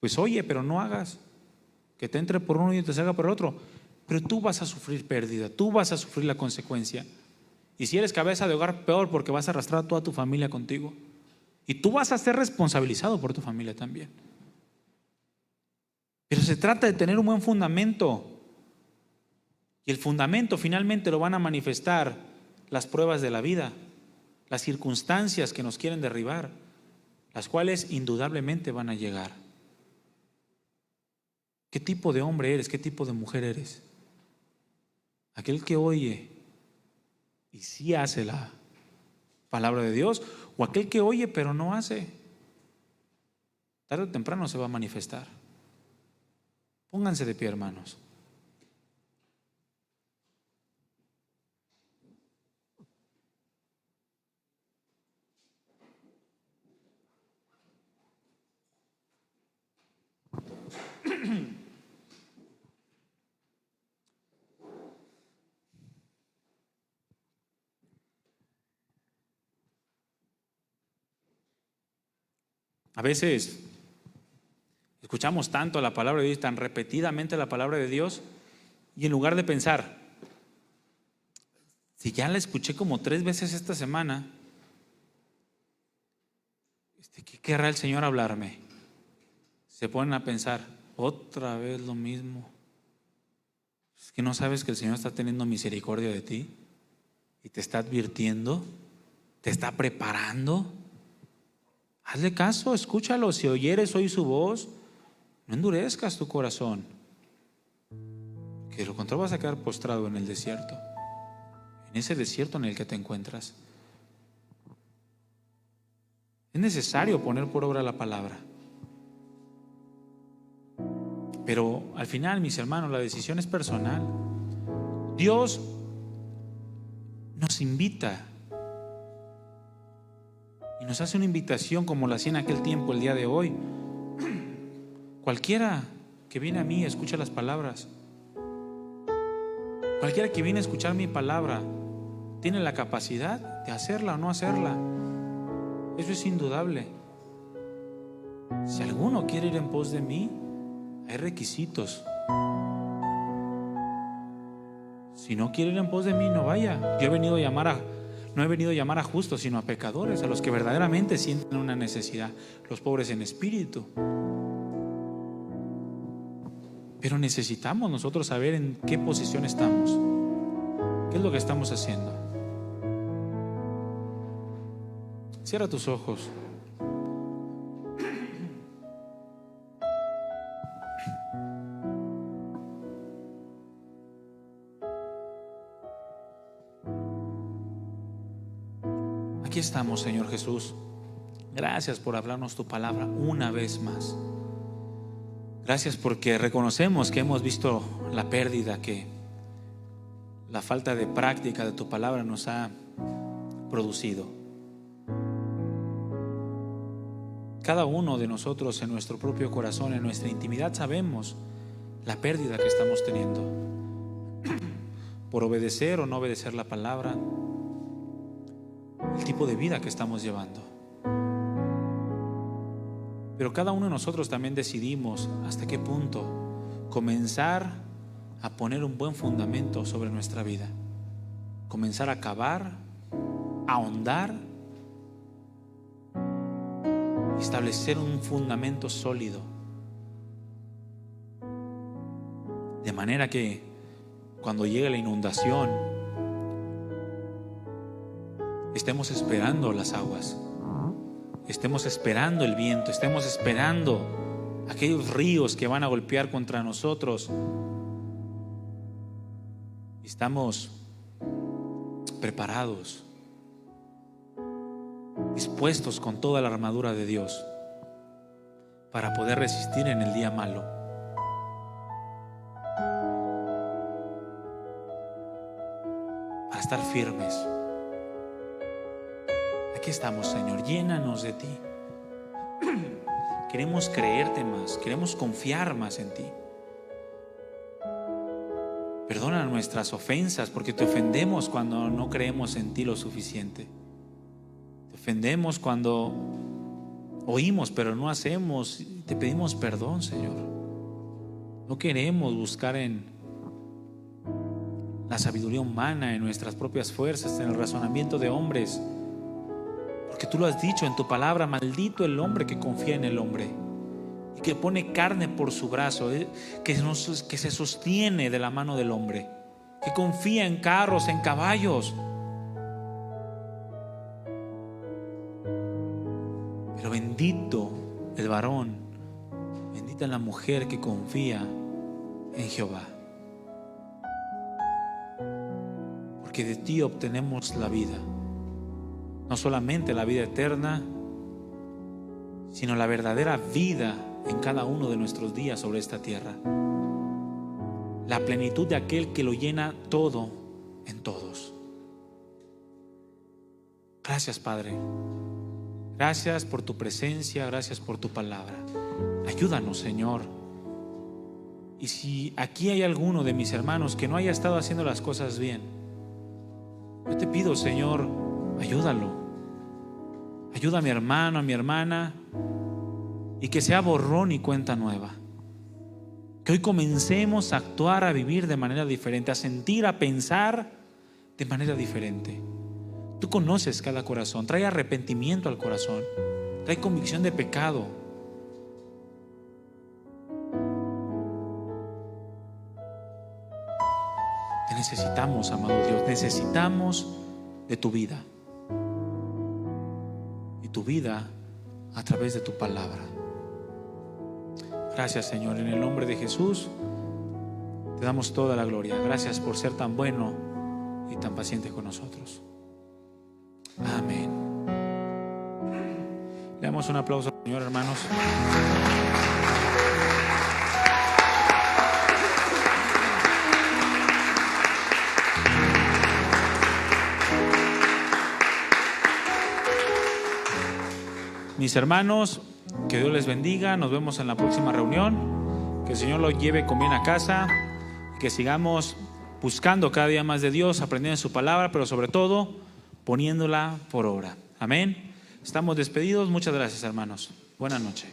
Pues oye, pero no hagas. Que te entre por uno y te salga por el otro. Pero tú vas a sufrir pérdida, tú vas a sufrir la consecuencia. Y si eres cabeza de hogar, peor, porque vas a arrastrar a toda tu familia contigo. Y tú vas a ser responsabilizado por tu familia también. Pero se trata de tener un buen fundamento. Y el fundamento finalmente lo van a manifestar las pruebas de la vida, las circunstancias que nos quieren derribar, las cuales indudablemente van a llegar. ¿Qué tipo de hombre eres? ¿Qué tipo de mujer eres? ¿Aquel que oye y sí hace la palabra de Dios? ¿O aquel que oye pero no hace? Tarde o temprano se va a manifestar. Pónganse de pie, hermanos. A veces escuchamos tanto la palabra de Dios, tan repetidamente la palabra de Dios, y en lugar de pensar, si ya la escuché como 3 veces esta semana, ¿qué querrá el Señor hablarme? Se ponen a pensar, otra vez lo mismo. Es que no sabes que el Señor está teniendo misericordia de ti y te está advirtiendo, te está preparando. Hazle caso, escúchalo. Si oyeres hoy su voz, no endurezcas tu corazón, que de lo contrario vas a quedar postrado en el desierto, en ese desierto en el que te encuentras. Es necesario poner por obra la palabra. Pero al final, mis hermanos, la decisión es personal. Dios nos invita y nos hace una invitación como la hacía en aquel tiempo, el día de hoy. Cualquiera que viene a mí, escucha las palabras. Cualquiera que viene a escuchar mi palabra tiene la capacidad de hacerla o no hacerla. Eso es indudable. Si alguno quiere ir en pos de mí, hay requisitos. Si no quiere ir en pos de mí, no vaya. No he venido a llamar a justos, sino a pecadores, a los que verdaderamente sienten una necesidad, los pobres en espíritu. Pero necesitamos nosotros saber en qué posición estamos, qué es lo que estamos haciendo. Cierra tus ojos. Aquí estamos, Señor Jesús. Gracias por hablarnos tu palabra una vez más. Gracias porque reconocemos que hemos visto la pérdida que la falta de práctica de tu palabra nos ha producido. Cada uno de nosotros en nuestro propio corazón, en nuestra intimidad, sabemos la pérdida que estamos teniendo por obedecer o no obedecer la palabra, el tipo de vida que estamos llevando. Pero cada uno de nosotros también decidimos hasta qué punto comenzar a poner un buen fundamento sobre nuestra vida, comenzar a cavar, a ahondar, establecer un fundamento sólido, de manera que cuando llegue la inundación estemos esperando las aguas, estemos esperando el viento, estemos esperando aquellos ríos que van a golpear contra nosotros. Estamos preparados, dispuestos con toda la armadura de Dios para poder resistir en el día malo. Para estar firmes. Aquí estamos, Señor, llénanos de ti. Queremos creerte más, queremos confiar más en ti. Perdona nuestras ofensas, porque te ofendemos cuando no creemos en ti lo suficiente. Te ofendemos cuando oímos pero no hacemos. Te pedimos perdón, Señor. No queremos buscar en la sabiduría humana, en nuestras propias fuerzas, en el razonamiento de hombres. Porque tú lo has dicho en tu palabra: maldito el hombre que confía en el hombre y que pone carne por su brazo, que se sostiene de la mano del hombre, que confía en carros, en caballos. Pero bendito el varón, bendita la mujer que confía en Jehová, porque de ti obtenemos la vida. No solamente la vida eterna, sino la verdadera vida en cada uno de nuestros días sobre esta tierra. La plenitud de aquel que lo llena todo en todos. Gracias, Padre. Gracias por tu presencia, gracias por tu palabra. Ayúdanos, Señor. Y si aquí hay alguno de mis hermanos que no haya estado haciendo las cosas bien, yo te pido, Señor, ayúdalo. Ayuda a mi hermano, a mi hermana, y que sea borrón y cuenta nueva. Que hoy comencemos a actuar, a vivir de manera diferente, a sentir, a pensar de manera diferente. Tú conoces cada corazón. Trae arrepentimiento al corazón, trae convicción de pecado. Te necesitamos, amado Dios. Necesitamos de tu vida. Tu vida a través de tu palabra. Gracias, Señor, en el nombre de Jesús te damos toda la gloria. Gracias por ser tan bueno y tan paciente con nosotros. Amén. Le damos un aplauso al Señor, hermanos. Mis hermanos, que Dios les bendiga. Nos vemos en la próxima reunión. Que el Señor los lleve con bien a casa. Que sigamos buscando cada día más de Dios, aprendiendo su palabra, pero sobre todo poniéndola por obra. Amén. Estamos despedidos. Muchas gracias, hermanos. Buenas noches.